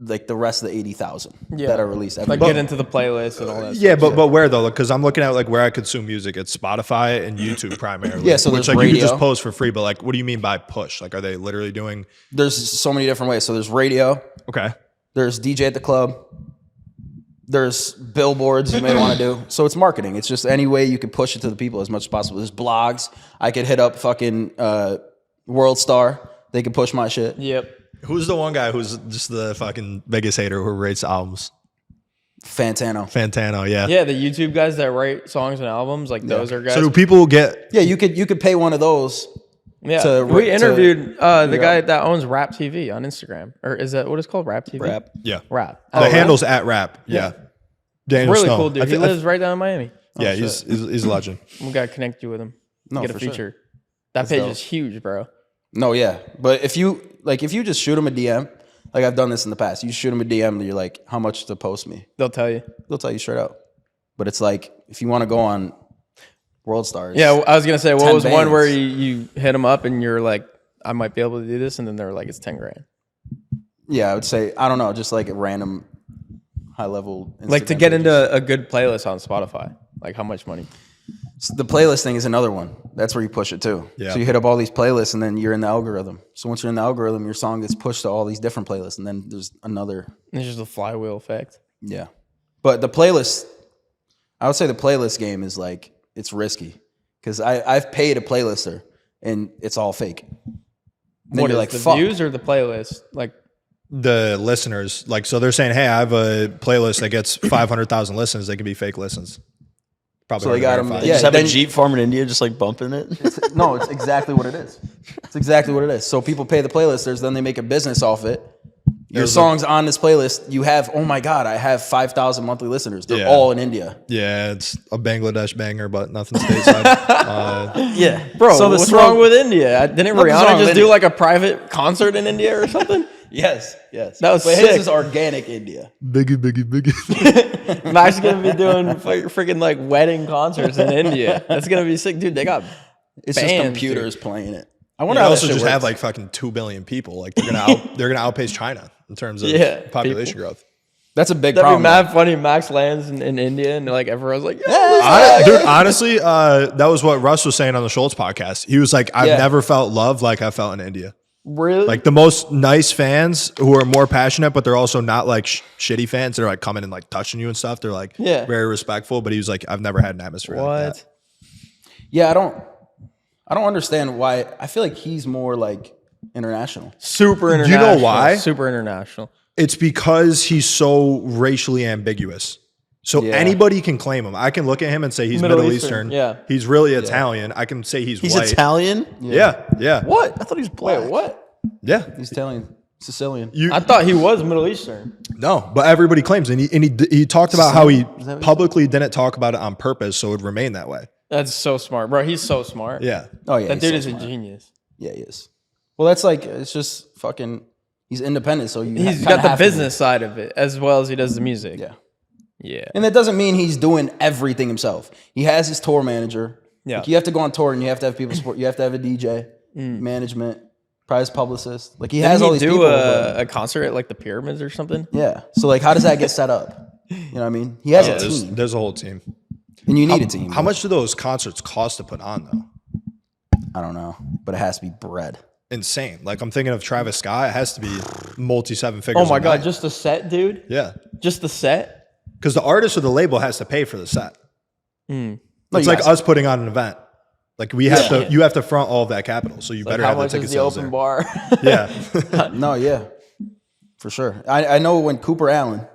like the rest of the 80,000 that are released. Like get into the playlist and all that. Yeah, but where though? Because I'm looking at like where I consume music. It's Spotify and YouTube primarily. Yeah, so which there's like radio. you can just post for free. But like, what do you mean by push? Like, are they literally doing? There's so many different ways. So there's radio. Okay. There's DJ at the club. There's billboards you may want to do. So it's marketing. It's just any way you can push it to the people as much as possible. There's blogs. I could hit up fucking World Star. They can push my shit. Yep. Who's the one guy who's just the fucking biggest hater who rates albums? Fantano, yeah. Yeah, the YouTube guys that write songs and albums, like those are guys. So do people get? Yeah, you could pay one of those. Yeah, we interviewed the guy that owns Rap TV on Instagram, or is that what it's called? Rap TV. Rap. Yeah. Rap. The handle's at Rap. Yeah. Daniel Really Snow. cool dude. He lives right down in Miami. Yeah, he's a legend. We gotta connect you with him. No, Get a for feature. sure. That page dope. is huge, bro. No, yeah, but if you just shoot them a DM, like I've done this in the past, you shoot them a DM, and you're like, how much to post me? They'll tell you. They'll tell you straight out. But it's like if you want to go on World Stars. Yeah, I was gonna say, what 10 was one bands. where you hit them up and you're like, I might be able to do this, and then they're like, it's 10 grand. Yeah, I would say I don't know, just like a random high level. Like to get into a good playlist on Spotify. Like how much money? The playlist thing is another one. That's where you push it too. Yeah. So you hit up all these playlists, and then you're in the algorithm. So once you're in the algorithm, your song gets pushed to all these different playlists, and then there's another. It's just a flywheel effect. Yeah, but the playlist, I would say the playlist game is like it's risky because I've paid a playlister and it's all fake. Then What you're is like, the fuck. views or the playlist? Like The listeners, like, so they're saying, hey, I have a playlist that gets 500,000 listens. They can be fake listens. Probably. So they got 'em- verified. yeah. Just have a then- Jeep farm in India, just like bumping it. No, it's exactly what it is. It's exactly what it is. So people pay the playlisters, then they make a business off it. Your There's songs on this playlist, you have, oh my God, I have 5,000 monthly listeners. They're Yeah. all in India. Yeah, it's a Bangladesh banger, but nothing stateside. Yeah. bro, So the what's song- wrong with India? Didn't Nothing's wrong Rihanna with just do India. like a private concert in India or something? Yes. That was But sick. his is organic India. Biggie. Max is gonna be doing freaking like wedding concerts in India. That's gonna be sick, dude. They got It's just bands, computers playing it. I They wonder how also that shit just works. have like fucking 2 billion people. Like they're gonna outpace China in terms of population growth. That's a big That'd be problem. mad funny. Max lands in India and like everyone's like, yeah, Dude, honestly, that was what Russ was saying on the Schultz podcast. He was like, I've Yeah. never felt love like I felt in India. really? Like the most nice fans who are more passionate, but they're also not like shitty fans. They're like coming and like touching you and stuff. They're like very respectful. But he was like, I've never had an atmosphere like that. what? Yeah, I don't understand why. I feel like he's more like international. Super you know international. why? Super international. It's because he's so racially ambiguous. So Yeah. anybody can claim him. I can look at him and say he's Middle Middle Eastern, Eastern. yeah. He's really Italian. I can say he's He's white. Italian. Yeah. What? I thought he was black. Wait, what? Yeah. He's Italian, Sicilian. I thought he was Middle Eastern. No, but everybody claims, and he talked about how he that what he publicly didn't talk about it on purpose, so it would remain that way. That's so smart, bro. He's so smart. Yeah, Oh yeah, That he's dude so is a smart. genius. Yeah, he is. Well, that's like it's just fucking. He's independent, so you. He's kinda got the have to be. business side of it as well as he does the music. Yeah, Yeah. and that doesn't mean he's doing everything himself. He has his tour manager. Yeah. Like, you have to go on tour, and you have to have people support. You have to have a DJ, management, prize publicist. Like he has Didn't all he these do people. but- a concert at like the pyramids or something? yeah. So like, how does that get set up? You know what I mean? He has a there's, team, there's a whole team. and you need a team. How much do those concerts cost to put on though? I don't know, but it has to be bread. Insane. Like I'm thinking of Travis Scott. It has to be multi seven figures. Oh my a god, night. just the set, dude. yeah. Just the set. Because the artist or the label has to pay for the set. No, It's you like guys- us putting on an event. Like we have to, you have to front all of that capital. So you better How have the much ticket is the sales open there. bar? Yeah. No, yeah, for sure. I know when Cooper Allen,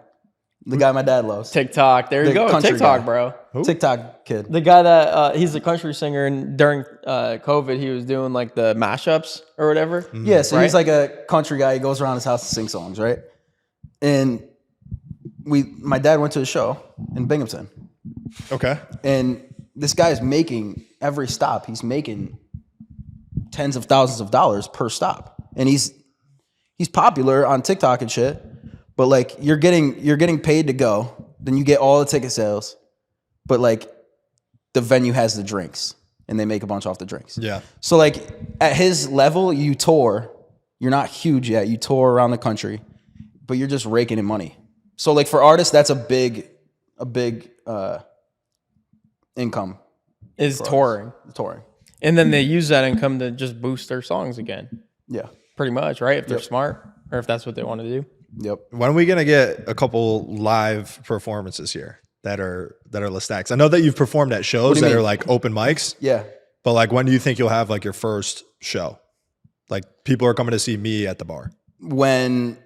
the guy my dad loves, TikTok. There you The go. country TikTok, guy. bro. TikTok kid. The guy that he's a country singer, and during COVID, he was doing like the mashups or whatever. Yeah, so he's Right? like a country guy. He goes around his house to sing songs, right? And my dad went to a show in Binghamton, Okay. and this guy's making every stop. He's making tens of thousands of dollars per stop, and he's popular on TikTok and shit. But like you're getting paid to go, then you get all the ticket sales, but like the venue has the drinks, and they make a bunch off the drinks. Yeah. So like at his level, you tour. You're not huge yet. You tour around the country, but you're just raking in money. So like for artists, that's a big income. Is touring. Touring. And then they use that income to just boost their songs again. Yeah. Pretty much, right? If they're smart or if that's what they want to do. Yep. When are we gonna get a couple live performances here that are list acts? I know that you've performed at shows that are like open mics. Yeah. But like, when do you think you'll have like your first show? Like, people are coming to see me at the bar. When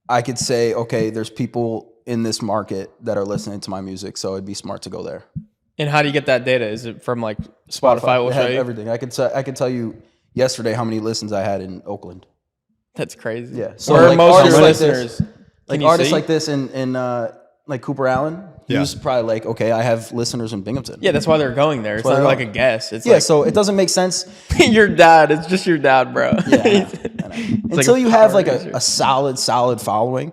I could say, okay, there's people in this market that are listening to my music, so it'd be smart to go there. And how do you get that data? Is it from like Spotify? Will They show have you everything. I could tell you yesterday how many listens I had in Oakland. That's crazy. Yeah. So where like are most of artists your like listeners? this, like artists like this in like Cooper Allen, he was probably like, okay, I have listeners in Binghamton. Yeah, that's why they're going there. It's not like a guess. It's yeah, like, so it doesn't make sense. your dad. It's just your dad, bro. Yeah, I know. Until you have like a solid following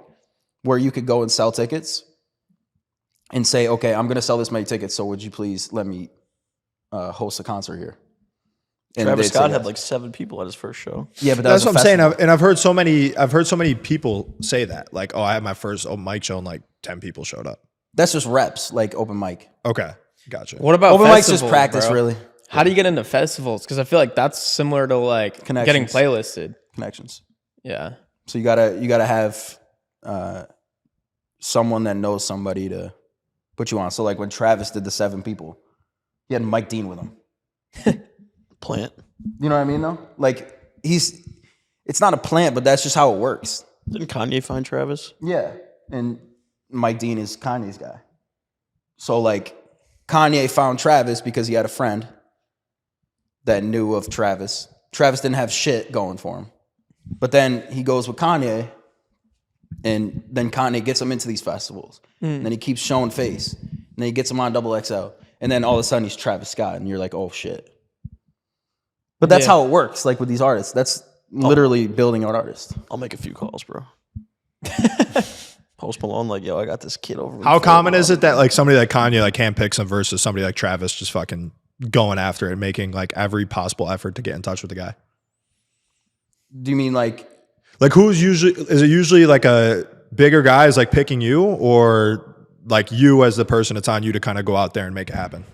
where you could go and sell tickets and say, okay, I'm going to sell this many tickets, so would you please let me host a concert here? And Travis Scott had like 7 people at his first show. Yeah, but that's what I'm saying. And I've heard so many people say that. Like, oh, I had my first open mic show and like 10 people showed up. That's just reps, like open mic. Okay, gotcha. What about open mics? Just festivals, practice, bro? really. How do you get into festivals? Because I feel like that's similar to like getting playlisted. Connections. Yeah. So you gotta have someone that knows somebody to put you on. So like when Travis did the 7 people, he had Mike Dean with him. Plant. You know what I mean, though? Like, it's not a plant, but that's just how it works. Didn't Kanye find Travis? Yeah. And Mike Dean is Kanye's guy. So, like, Kanye found Travis because he had a friend that knew of Travis. Travis didn't have shit going for him. But then he goes with Kanye, and then Kanye gets him into these festivals. And then he keeps showing face. And then he gets him on XXL. And then all of a sudden he's Travis Scott, and you're like, oh, shit. But that's how it works, like with these artists. That's literally building an artist. I'll make a few calls, bro. Post Malone, like, yo, I got this kid over. How common is it that like somebody like Kanye like handpicks him versus somebody like Travis just fucking going after it and making like every possible effort to get in touch with the guy? Do you mean like is it usually like a bigger guy is like picking you, or like you as the person, it's on you to kind of go out there and make it happen?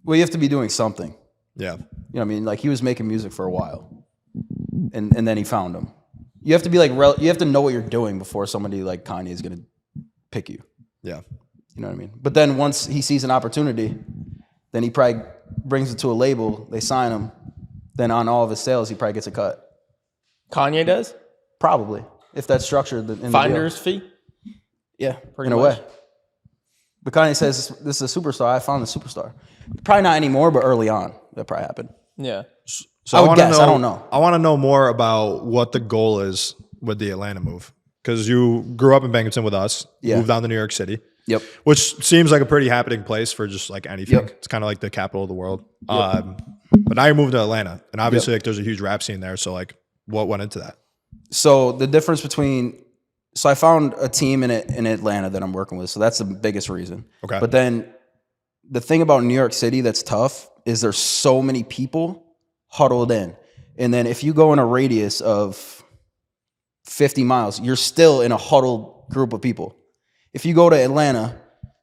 Well, you have to be doing something. Yeah. You know what I mean? Like he was making music for a while, and then he found him. You have to be like you have to know what you're doing before somebody like Kanye is gonna pick you. Yeah. You know what I mean? But then once he sees an opportunity, then he probably brings it to a label. They sign him. Then on all of his sales, he probably gets a cut. Kanye does? Probably, if that's structured in Finder's the deal. fee? Yeah, Pretty in a much. way. But Kanye says this is a superstar. I found the superstar. Probably not anymore, but early on that probably happened. Yeah. So I would guess. I don't know. I want to know more about what the goal is with the Atlanta move, because you grew up in Binghamton with us, moved down to New York City. Yep. Which seems like a pretty happening place for just like anything. Yep. It's kind of like the capital of the world. But now you're moving to Atlanta, and obviously like there's a huge rap scene there. So like, what went into that? So the difference between, I found a team in Atlanta that I'm working with. So that's the biggest reason. Okay. But then the thing about New York City that's tough is there's so many people huddled in. And then if you go in a radius of 50 miles, you're still in a huddled group of people. If you go to Atlanta,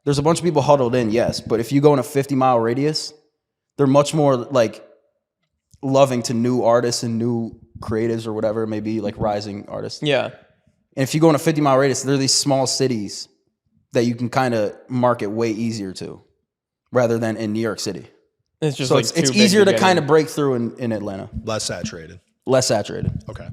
there's a bunch of people huddled in, yes. But if you go in a 50-mile radius, they're much more like loving to new artists and new creatives or whatever it may be, like rising artists. Yeah. And if you go in a 50-mile radius, there are these small cities that you can kind of market way easier to, rather than in New York City. It's just So like it's easier to kind of break through in Atlanta. Less saturated. Less saturated. Okay.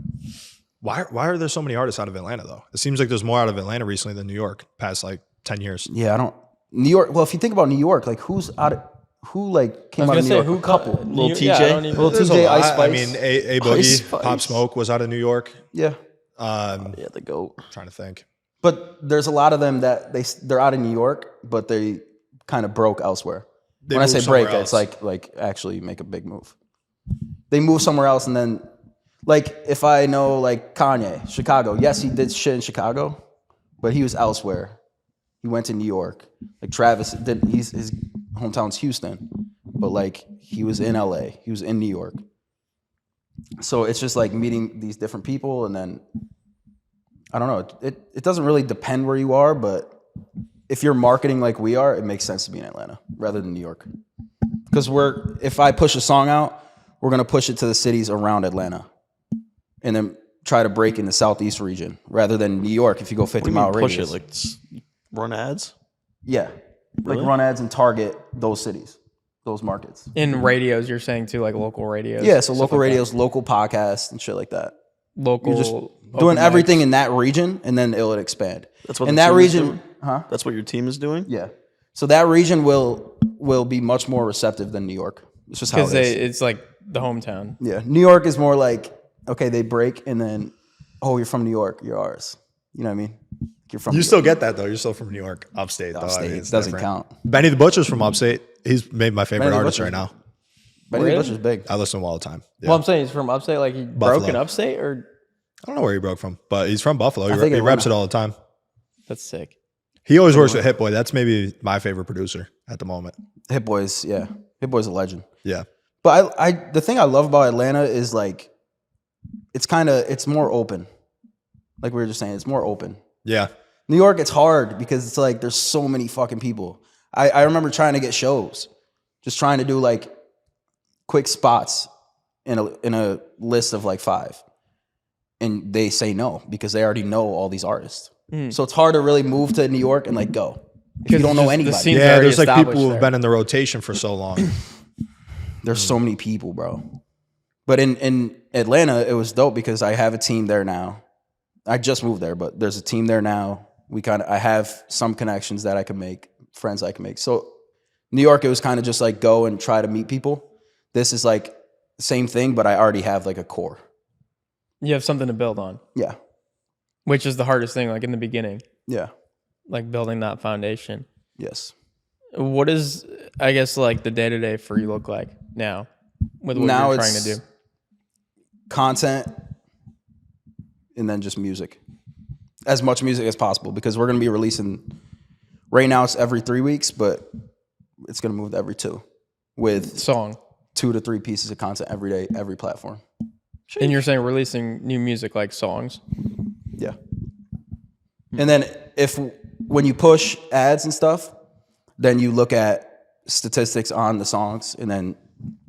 Why are there so many artists out of Atlanta though? It seems like there's more out of Atlanta recently than New York past like 10 years. Yeah, New York. Well, if you think about New York, like who came out of New York? Who couple? Little TJ? Yeah, Little There's a TJ, lot. Ice Spice. I mean, A Boogie, Ice Spice. Pop Smoke was out of New York. Yeah. Yeah, the GOAT. Trying to think. But there's a lot of them that they're out in New York, but they kind of broke elsewhere. They When I moved say break, somewhere it's else. like actually make a big move. They move somewhere else, and then like if I know like Kanye, Chicago. Yes, he did shit in Chicago, but he was elsewhere. He went to New York. Like Travis did. His hometown's Houston, but like he was in LA. He was in New York. So it's just like meeting these different people, and then I don't know. It doesn't really depend where you are, but if you're marketing like we are, it makes sense to be in Atlanta rather than New York. Because if I push a song out, we're gonna push it to the cities around Atlanta, and then try to break in the Southeast region rather than New York. If you go 50-mile radius, push it like run ads. Yeah, Really? like run ads and target those cities, those markets. In radios, you're saying too, like local radios. Yeah, so local radios, local podcasts, and shit like that. Local. You're just doing everything in that region, and then it'll expand. That's what in the that team is region, doing? huh? That's what your team is doing. Yeah. So that region will be much more receptive than New York. It's just how it is. Because it's like the hometown. Yeah, New York is more like, okay, they break, and then, oh, you're from New York, you're ours. You know what I mean? You're from. You New still York. get that though. You're still from New York, upstate. Though. Upstate, I mean, it's doesn't different. count. Benny the Butcher's from upstate. He's maybe my favorite Benny the artist Butcher. right now. Benny Really? the Butcher's big. I listen to him all the time. Yeah. Well, I'm saying he's from upstate. Like he broke Buffalo. in upstate, or I don't know where he broke from, but he's from Buffalo. I think He reps Atlanta. it all the time. that's sick. He always works with Hit Boy. That's maybe my favorite producer at the moment. Hit Boy's, yeah, Hit Boy's a legend. Yeah. But I the thing I love about Atlanta is like, it's more open. Like we were just saying, it's more open. Yeah. New York, it's hard because it's like there's so many fucking people. I remember trying to get shows, just trying to do like quick spots in a list of like 5, and they say no because they already know all these artists. So it's hard to really move to New York and like go if you don't know anybody. scene's Yeah. already There's like people who've established been in the rotation for so long. There's so many people, bro. But in Atlanta, it was dope because I have a team there now. I just moved there, but there's a team there now. I have some connections that I can make, friends I can make. So New York, it was kind of just like go and try to meet people. This is like the same thing, but I already have like a core. You have something to build on, Yeah. which is the hardest thing. Like in the beginning, Yeah. like building that foundation. Yes. What is, I guess, like the day to day for you look like now with what Now you're trying to it's do? content and then just music. As much music as possible because we're going to be releasing, right now it's every 3 weeks, but it's going to move to every 2 with Song. 2 to 3 pieces of content every day, every platform. And you're saying releasing new music like songs? Yeah. And then when you push ads and stuff, then you look at statistics on the songs, and then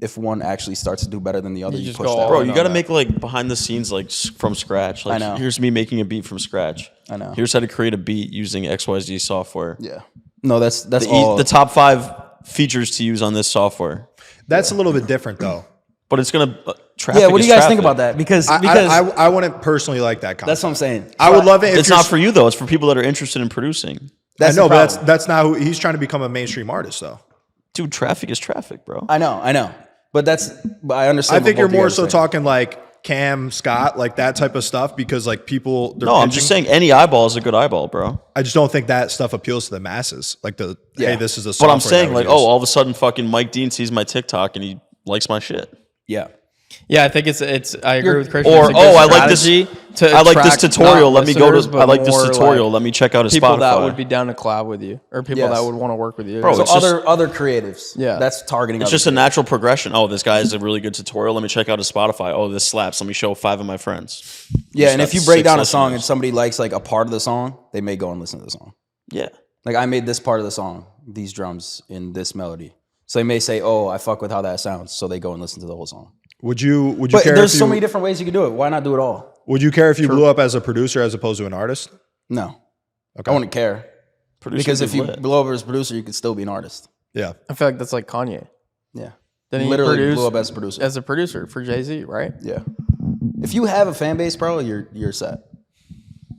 if one actually starts to do better than the other, You you just push go that. all Bro, in you on got to that. make like behind the scenes like from scratch. Like, I know. Here's me making a beat from scratch. I know. Here's how to create a beat using XYZ software. Yeah. No, that's all. The top 5 features to use on this software. That's a little bit different though. But it's gonna traffic. Yeah, what do is you guys think traffic. about that? Because I wouldn't personally like that concept. that's what I'm saying. I would love it if It's not for you though. It's for people that are interested in producing. I That's know, the but problem. that's not who he's trying to become a mainstream artist though. Dude, traffic is traffic, bro. I know. But I understand. I think what you're both you more guys are so saying. talking like Cam, Scott, like that type of stuff because like people. No, I'm just saying any eyeball is a good eyeball, bro. I just don't think that stuff appeals to the masses. Like hey, this is a. But I'm software saying that like, we use. all of a sudden, fucking Mike Dean sees my TikTok and he likes my shit. Yeah. Yeah, I think it's. I agree with Christian. Or It's a good I like this. strategy to I like this attract tutorial. not Let me go listeners, to. but I like this more, tutorial. like, Let me check out his people Spotify. that would be down to collab with you, or people Yes. that would want to work with you. Bro, So it's just- other creatives. Yeah. That's targeting. It's just a natural progression. Oh, this guy has a really good tutorial. Let me check out his Spotify. Oh, this slaps. Let me show 5 of my friends. Yeah, and got if you break 6 down a song listeners. and somebody likes like a part of the song, they may go and listen to the song. Yeah. Like I made this part of the song, these drums in this melody. So they may say, "Oh, I fuck with how that sounds," so they go and listen to the whole song. Would you But care? there's if so you, many different ways you could do it. Why not do it all? Would you care if you blew up as a producer as opposed to an artist? No, Okay. I wouldn't care Producing because if is you lit. blow up as a producer, you could still be an artist. Yeah. I feel like that's like Kanye. Yeah, Then he literally produced blew up as a producer. as a producer for Jay-Z, right? Yeah, if you have a fan base, bro, you're set.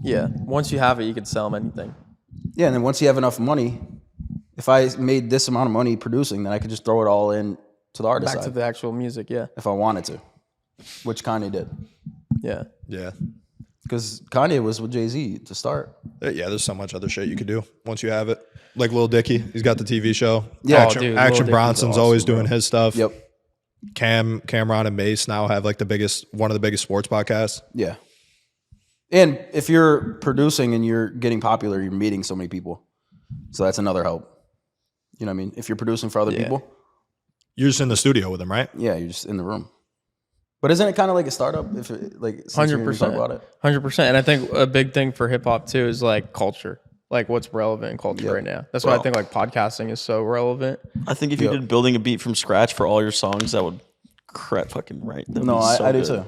Yeah. Once you have it, you can sell them anything. Yeah, and then once you have enough money, if I made this amount of money producing, then I could just throw it all in to the artist Back to side the actual music. Yeah. if I wanted to, which Kanye did. Yeah. Yeah. Because Kanye was with Jay-Z to start. Yeah, there's so much other shit you could do once you have it. Like Lil Dicky, he's got the TV show. Yeah. Action, Oh, dude, Lil Action Dicky's Bronson's awesome, always bro. doing his stuff. Yep. Cameron and Mace now have like one of the biggest sports podcasts. Yeah. And if you're producing and you're getting popular, you're meeting so many people. So that's another help. You know what I mean? If you're producing for other Yeah. people, You're just in the studio with them, right? yeah, you're just in the room. But isn't it kind of like a startup? If it, like 100%, 100%. And I think a big thing for hip hop too is like culture, like what's relevant in culture right now. That's why I think like podcasting is so relevant. I think if you did building a beat from scratch for all your songs, that would fucking right. No, I do too.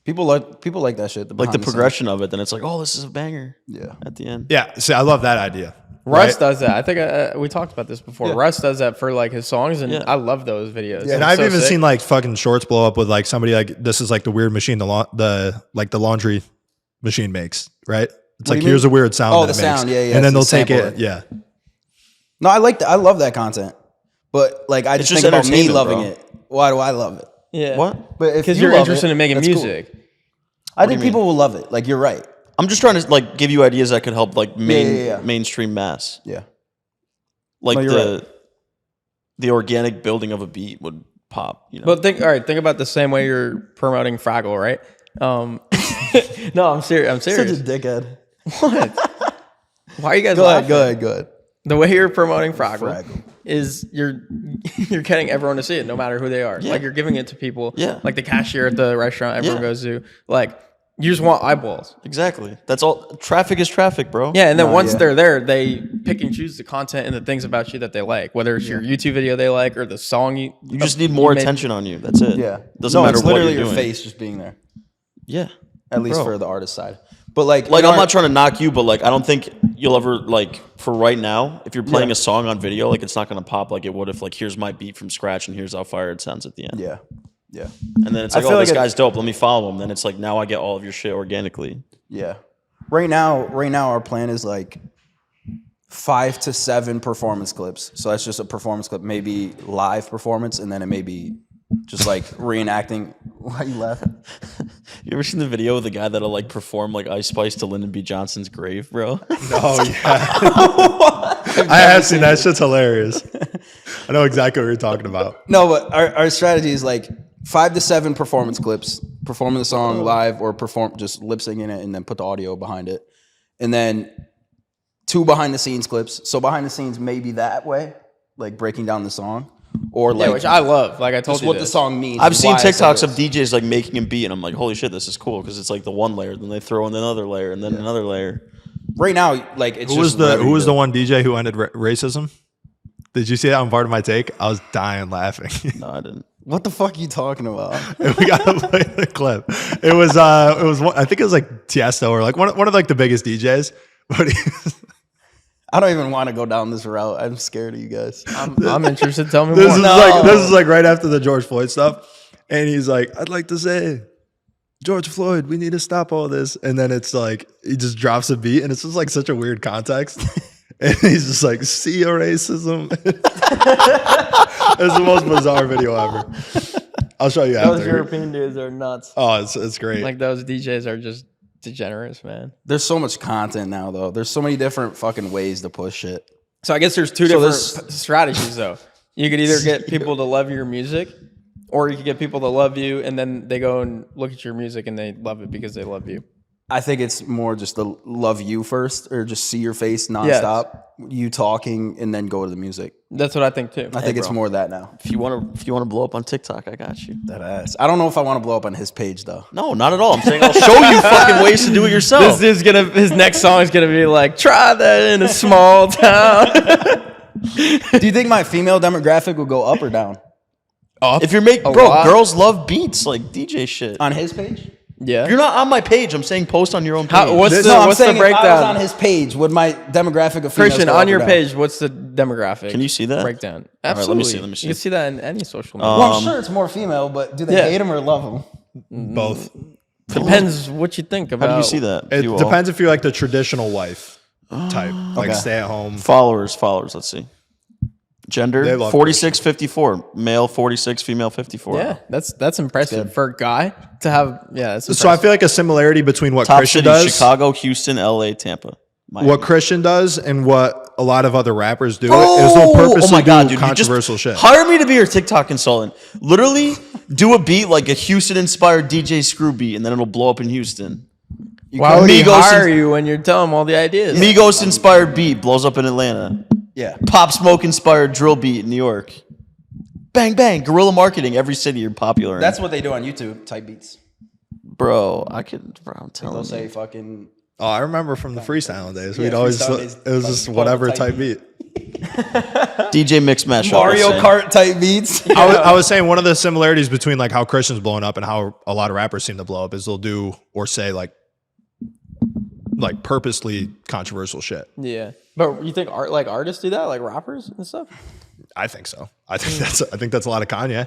People like that shit. Like the progression of it, then it's like, oh, this is a banger. Yeah. At the end. Yeah. See, I love that idea. Russ does that. I think we talked about this before. Russ does that for like his songs, and I love those videos. Yeah, and I've even seen like fucking shorts blow up with like somebody like this is like the weird machine the laundry machine makes, right? It's like here's a weird sound. Oh, the sound, yeah, and then they'll take it, yeah. No, I love that content, but like I just think about me loving it. Why do I love it? Yeah, what? But because you're interested in making music. Cool. I think people will love it. Like you're right. I'm just trying to like give you ideas that could help like mainstream mass. Yeah. Like the organic building of a beat would pop, you know. But think about the same way you're promoting Fraggle, right? No, I'm serious. I'm serious. Such a dickhead. What? Why are you guys laughing? Go ahead. The way you're promoting Fraggle is you're getting everyone to see it, no matter who they are. Yeah. Like you're giving it to people. Yeah. Like the cashier at the restaurant everyone goes to. Like you just want eyeballs. Exactly. That's all. Traffic is traffic, bro. Yeah, and then once they're there, they pick and choose the content and the things about you that they like. Whether it's your YouTube video they like or the song you just need more attention on you. That's it. Yeah. Doesn't matter it's what literally you're your doing. face just being there. Yeah. At least for the artist side. But like I'm not trying to knock you, but like I don't think you'll ever like for right now, if you're playing a song on video, like it's not gonna pop like it would if like here's my beat from scratch and here's how fire it sounds at the end. Yeah. Yeah. And then it's like, oh, this guy's dope. Let me follow him. Then it's like now I get all of your shit organically. Yeah. Right now our plan is like 5 to 7 performance clips. So that's just a performance clip, maybe live performance, and then it may be just like reenacting. Why you laughing? You ever seen the video of the guy that'll like perform like Ice Spice to Lyndon B. Johnson's grave, bro? Oh yeah. I have seen that. Shit's hilarious. I know exactly what you're talking about. No, but our strategy is like 5 to 7 performance clips, performing the song live or just lip syncing it and then put the audio behind it. And then 2 behind the scenes clips. So behind the scenes maybe that way, like breaking down the song. Or like, which I love. Like I told you, what the song means. I've seen TikToks of DJs like making a beat, and I'm like, holy shit, this is cool because it's like the one layer, then they throw in another layer, and then another layer. Right now, like it's who was the one DJ who ended racism? Did you see that on Part of My Take? I was dying laughing. No, I didn't. What the fuck are you talking about? We gotta play the clip. It was I think it was like Tiesto or like one of like the biggest DJs, but I don't even want to go down this route. I'm scared of you guys. I'm interested. Tell me this more. This is like right after the George Floyd stuff, and he's like, "I'd like to say, George Floyd, we need to stop all this." And then it's like he just drops a beat, and it's just like such a weird context. And he's just like, "See your racism." It's the most bizarre video ever. I'll show you after. Those European dudes are nuts. Oh, it's great. Like those DJs are just degenerates, man. There's so much content now, though. There's so many different fucking ways to push it. So I guess there's two different strategies, though. You could either get people to love your music, or you could get people to love you, and then they go and look at your music and they love it because they love you. I think it's more just to love you first, or just see your face nonstop, you talking, and then go to the music. That's what I think too. I think it's more that now. If you want to blow up on TikTok, I got you. That ass. I don't know if I want to blow up on his page though. No, not at all. I'm saying I'll show you fucking ways to do it yourself. This dude's his next song is gonna be like, try that in a small town. Do you think my female demographic will go up or down? Up. If you're girls love beats like DJ shit on his page. Yeah, you're not on my page. I'm saying post on your own page. What's the breakdown? If I was on his page, would my demographic of females Christian go on up your or down? page? What's the demographic? Can you see that breakdown? All Absolutely. right, let me see. You can see that in any social media. Well, I'm sure it's more female, but do they hate him or love him? Both. Depends what you think about. How do you see that? It depends if you're like the traditional wife type, like stay at home. Followers. Let's see. Gender 46-54, male 46, female 54. Yeah, that's impressive for a guy to have. Yeah, that's impressive. So I feel like a similarity between what Top Christian cities, does, Chicago, Houston, LA, Tampa. Miami. What Christian does, and what a lot of other rappers do is they'll purposely do controversial shit. Hire me to be your TikTok consultant. Literally, do a beat like a Houston-inspired DJ Screw beat, and then it'll blow up in Houston. Why would he hire you when you're telling him all the ideas? Migos-inspired beat blows up in Atlanta. Yeah. Pop Smoke-inspired drill beat in New York. bang, bang, guerrilla marketing. Every city you're popular in. That's what they do on YouTube. Type beats. Bro, I'm telling They'll you. say fucking. Oh, I remember from the freestyle days. Yeah, We'd always freestyle days, it was like, just call whatever it type type beat. DJ Mix Mash. Mario Kart type beats. I was saying one of the similarities between like how Christian's blowing up and how a lot of rappers seem to blow up is they'll do or say like purposely controversial shit. Yeah, but you think artists do that, like rappers and stuff? I think so. I think that's a lot of Kanye.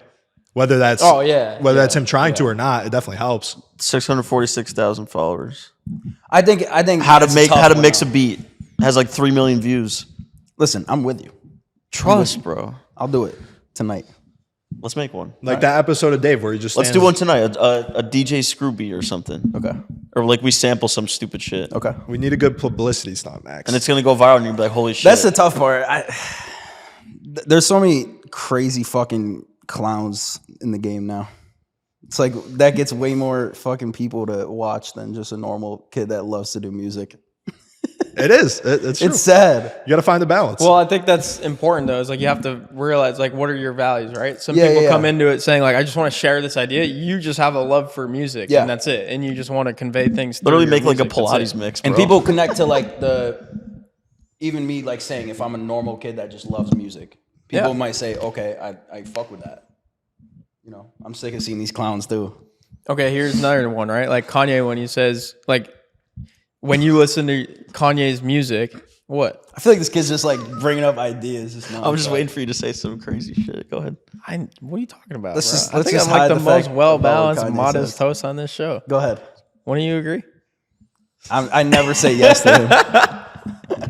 Whether that's that's him trying to or not, it definitely helps. 646,000 followers. I think How to mix a beat has like 3 million views. Listen, I'm with you. Trust, bro. I'll do it tonight. Let's make one. Like that episode of Dave where he just Let's do one tonight. A DJ Screw beat or something. Okay. Or like we sample some stupid shit. Okay. We need a good publicity stunt, Max. And it's gonna go viral and you'll be like, holy shit. That's the tough part. There's so many crazy fucking clowns in the game now. It's like that gets way more fucking people to watch than just a normal kid that loves to do music. It is. It's true. It's sad. You got to find the balance. Well, I think that's important though. Is like you have to realize like what are your values, right? Some Yeah, people yeah, come yeah. into it saying like I just want to share this idea. You just have a love for music, Yeah. and that's it. And you just want to convey things. through Literally your make like a music. That's Pilates it. mix, bro. And people connect to like even me like saying if I'm a normal kid that just loves music, people Yeah. might say, okay, I fuck with that. You know, I'm sick of seeing these clowns too. Okay, here's another one, right? Like Kanye when he says like when you listen to Kanye's music, what? I feel like this kid's just like bringing up ideas. Just I'm just waiting for you to say some crazy shit. Go ahead. What are you talking about? Let's bro? I think just I'm like hide the the most fact well about what balanced, Kanye modest says. host on this show. Go ahead. Wouldn't you agree? I never say yes to him.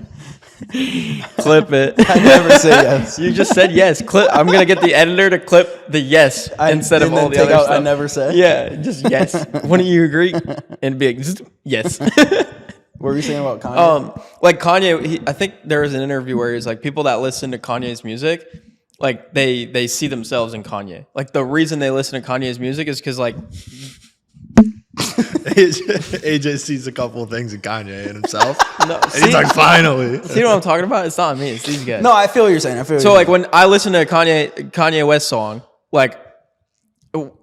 Clip it. I never say yes. You just said yes. Clip. I'm gonna get the editor to clip the yes instead of and then all the take other out, stuff. I never say. Yeah, just yes. Wouldn't you agree? And be like, just yes. What were you saying about Kanye? Like Kanye, I think there was an interview where he's like, people that listen to Kanye's music, like they see themselves in Kanye. Like the reason they listen to Kanye's music is because like AJ sees a couple of things in Kanye and himself. And see, he's like, finally. see what I'm talking about? It's not me. It's these guys. No, I feel what you're saying. So like when I listen to a Kanye West song, like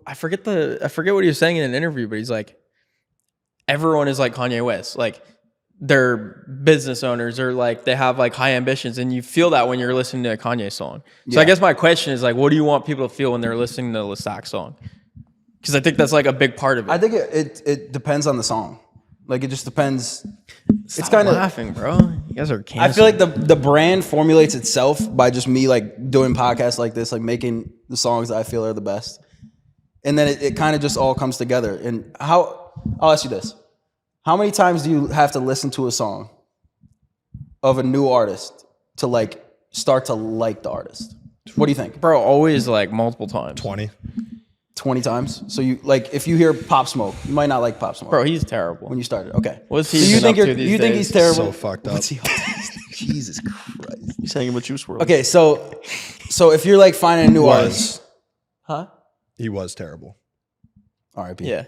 I forget what he was saying in an interview, but he's like, everyone is like Kanye West. Like they're business owners or like they have like high ambitions, and you feel that when you're listening to a Kanye song. So I guess my question is like, what do you want people to feel when they're listening to the Lestat song? Because I think that's like a big part of it. I think it depends on the song. Like it just depends. Stop it's kind of laughing, bro. You guys are canceled. I feel like the brand formulates itself by just me like doing podcasts like this, like making the songs that I feel are the best, and then it kind of just all comes together. And I'll ask you this: how many times do you have to listen to a song of a new artist to like start to like the artist? What do you think? bro, always like multiple times. 20 times. So you like if you hear Pop Smoke, you might not like Pop Smoke. Bro, he's terrible. When you started, okay. What's he So you been think up to these you think days? he's terrible? So fucked up. What's he up to? Jesus Christ. He's hanging with Juice WRLD. Okay, so if you're like finding a new artist, Huh? He was terrible. R.I.P. Yeah.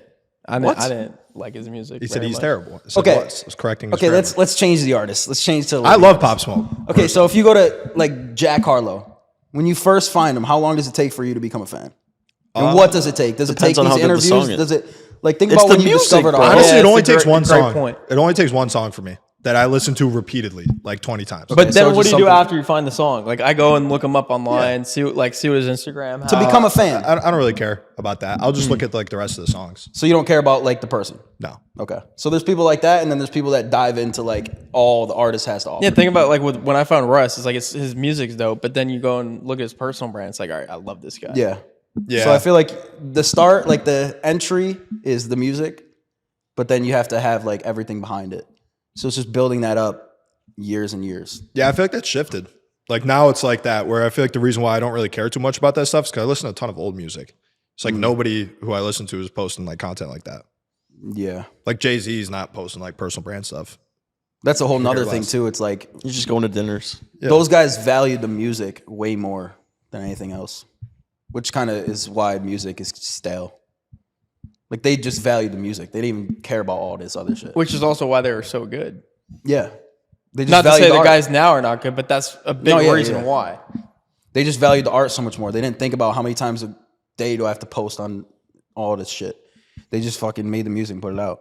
I didn't like his music. He said very he's much. terrible. I said Okay. I was correcting his Okay, grammar. let's change the artist. Let's change to. I love Pop Smoke. Okay, so if you go to like Jack Harlow, when you first find him, how long does it take for you to become a fan? And what does it take? Does it take depends on these how good the interviews? song is. Does it like think It's about the when you music, discovered bro. artists? Honestly, Yeah, it only it's a takes great- one great song. point. It only takes one song for me that I listen to repeatedly, like 20 times. But so then just what do you do something- after you find the song? Like I go and look him up online, see what his Instagram. To become a fan. I don't really care about that. I'll just look at like the rest of the songs. So you don't care about like the person. No. Okay. So there's people like that, and then there's people that dive into like all the artist has to offer. Yeah, think about like when I found Russ, it's like his music's dope, but then you go and look at his personal brand. It's like, all right, I love this guy. Yeah. Yeah. So I feel like the start, like the entry is the music, but then you have to have like everything behind it. So it's just building that up years and years. Yeah, I feel like that's shifted. Like now it's like that where I feel like the reason why I don't really care too much about that stuff is because I listen to a ton of old music. It's like nobody who I listen to is posting like content like that. Yeah. Like Jay-Z is not posting like personal brand stuff. That's a whole nother Care thing less. too. It's like You're just going to dinners. Yeah. those guys value the music way more than anything else, which kind of is why music is stale. Like they just value the music. They didn't even care about all this other shit. Which is also why they were so good. Yeah. They just Not to value say the art. guys now are not good, but that's a big No, yeah, reason yeah. why. They just valued the art so much more. They didn't think about how many times a day do I have to post on all this shit. They just fucking made the music and put it out.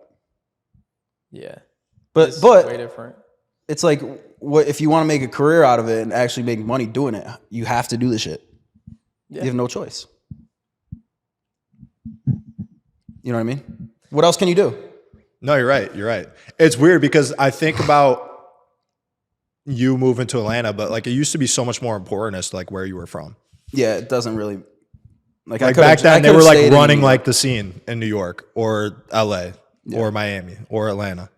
Yeah. But It's way different. It's like, what if you want to make a career out of it and actually make money doing it, you have to do the shit. Yeah. You have no choice. You know what I mean? What else can you do? No, you're right. You're right. It's weird because I think about you moving to Atlanta, but like it used to be so much more important as to like where you were from. Yeah, it doesn't really. Like back then, they were like running like the scene in New York or LA or Miami or Atlanta.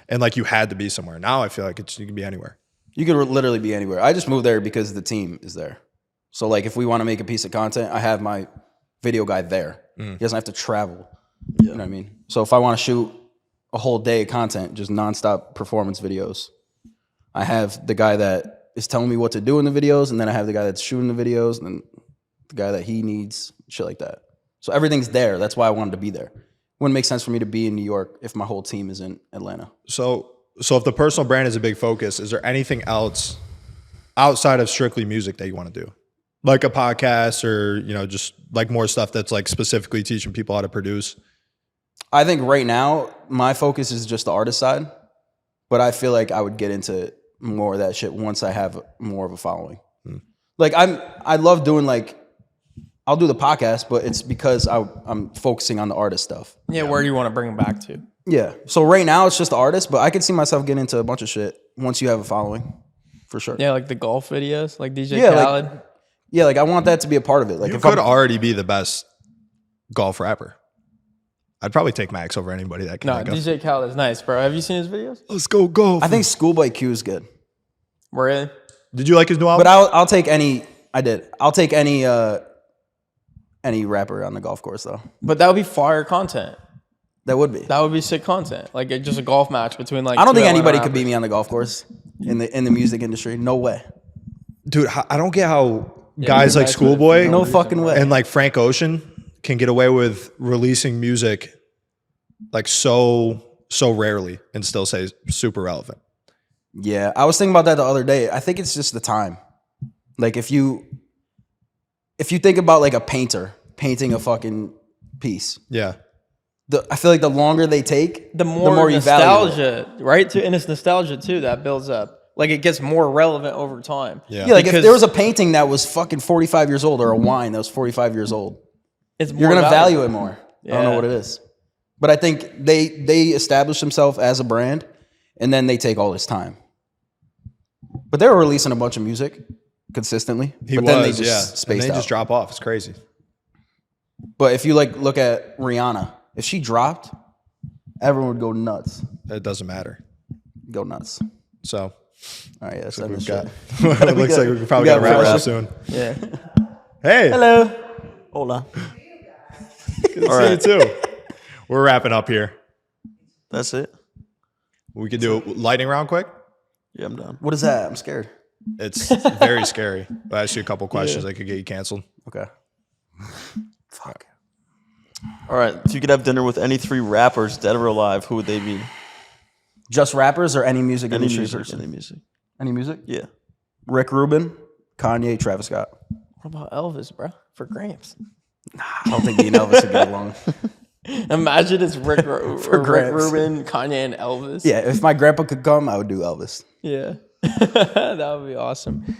And like you had to be somewhere. Now I feel like you can be anywhere. You could literally be anywhere. I just moved there because the team is there. So like if we want to make a piece of content, I have my video guy there. He doesn't have to travel. You know what I mean? So if I want to shoot a whole day of content, just nonstop performance videos, I have the guy that is telling me what to do in the videos, and then I have the guy that's shooting the videos, and then the guy that he needs, shit like that. So everything's there. That's why I wanted to be there. Wouldn't make sense for me to be in New York if my whole team is in Atlanta. So if the personal brand is a big focus, is there anything else outside of strictly music that you want to do? Like a podcast or, you know, just like more stuff that's like specifically teaching people how to produce? I think right now my focus is just the artist side, but I feel like I would get into more of that shit once I have more of a following. Like I love doing like, I'll do the podcast, but it's because I'm focusing on the artist stuff. Yeah, where do you want to bring them back to? Yeah. So right now it's just the artist, but I could see myself getting into a bunch of shit once you have a following, for sure. Yeah, like the golf videos, like DJ Khaled. Like I want that to be a part of it. Like you could already be the best golf rapper. I'd probably take Max over anybody that can. No, DJ Khaled is nice, bro. Have you seen his videos? Let's go golf. I think Schoolboy Q is good. Really? Did you like his new album? But I'll take any. I did. I'll take any rapper on the golf course though. But that would be fire content. That would be. That would be sick content. Like just a golf match between like. I don't think anybody could beat me on the golf course in the music industry. No way. Dude, I don't get how guys like Schoolboy, no fucking way, and like Frank Ocean can get away with releasing music like so rarely and still say super relevant. Yeah, I was thinking about that the other day. I think it's just the time. Like if you think about like a painter painting a fucking piece. Yeah. I feel like the longer they take, the more you value nostalgia, right? And it's nostalgia too that builds up. Like it gets more relevant over time. Yeah, like if there was a painting that was fucking 45 years old or a wine that was 45 years old, you're going to value it more. Yeah. I don't know what it is. But I think they establish themselves as a brand and then they take all this time. But they were releasing a bunch of music consistently. Then they just spaced and they out. Just drop off. It's crazy. But if you like look at Rihanna, if she dropped, everyone would go nuts. It doesn't matter. Go nuts. So, all right, that's we've we've got. It looks like we probably got to wrap it up soon. Yeah. Hey. Hello. Hola. Good to see you too. We're wrapping up here. That's it. We could do a lightning round quick. Yeah, I'm done. What is that? I'm scared. It's very scary. I'll ask you a couple questions that could get you canceled. Okay. Fuck. All right. If you could have dinner with any 3 rappers, dead or alive, who would they be? Just rappers or any music industry person? Any music. Any music? Yeah. Rick Rubin, Kanye, Travis Scott. What about Elvis, bro? For Gramps. Nah, I don't think me and Elvis would get along. Imagine it's Rick Rubin, Kanye, and Elvis. Yeah, if my grandpa could come, I would do Elvis. Yeah. That would be awesome.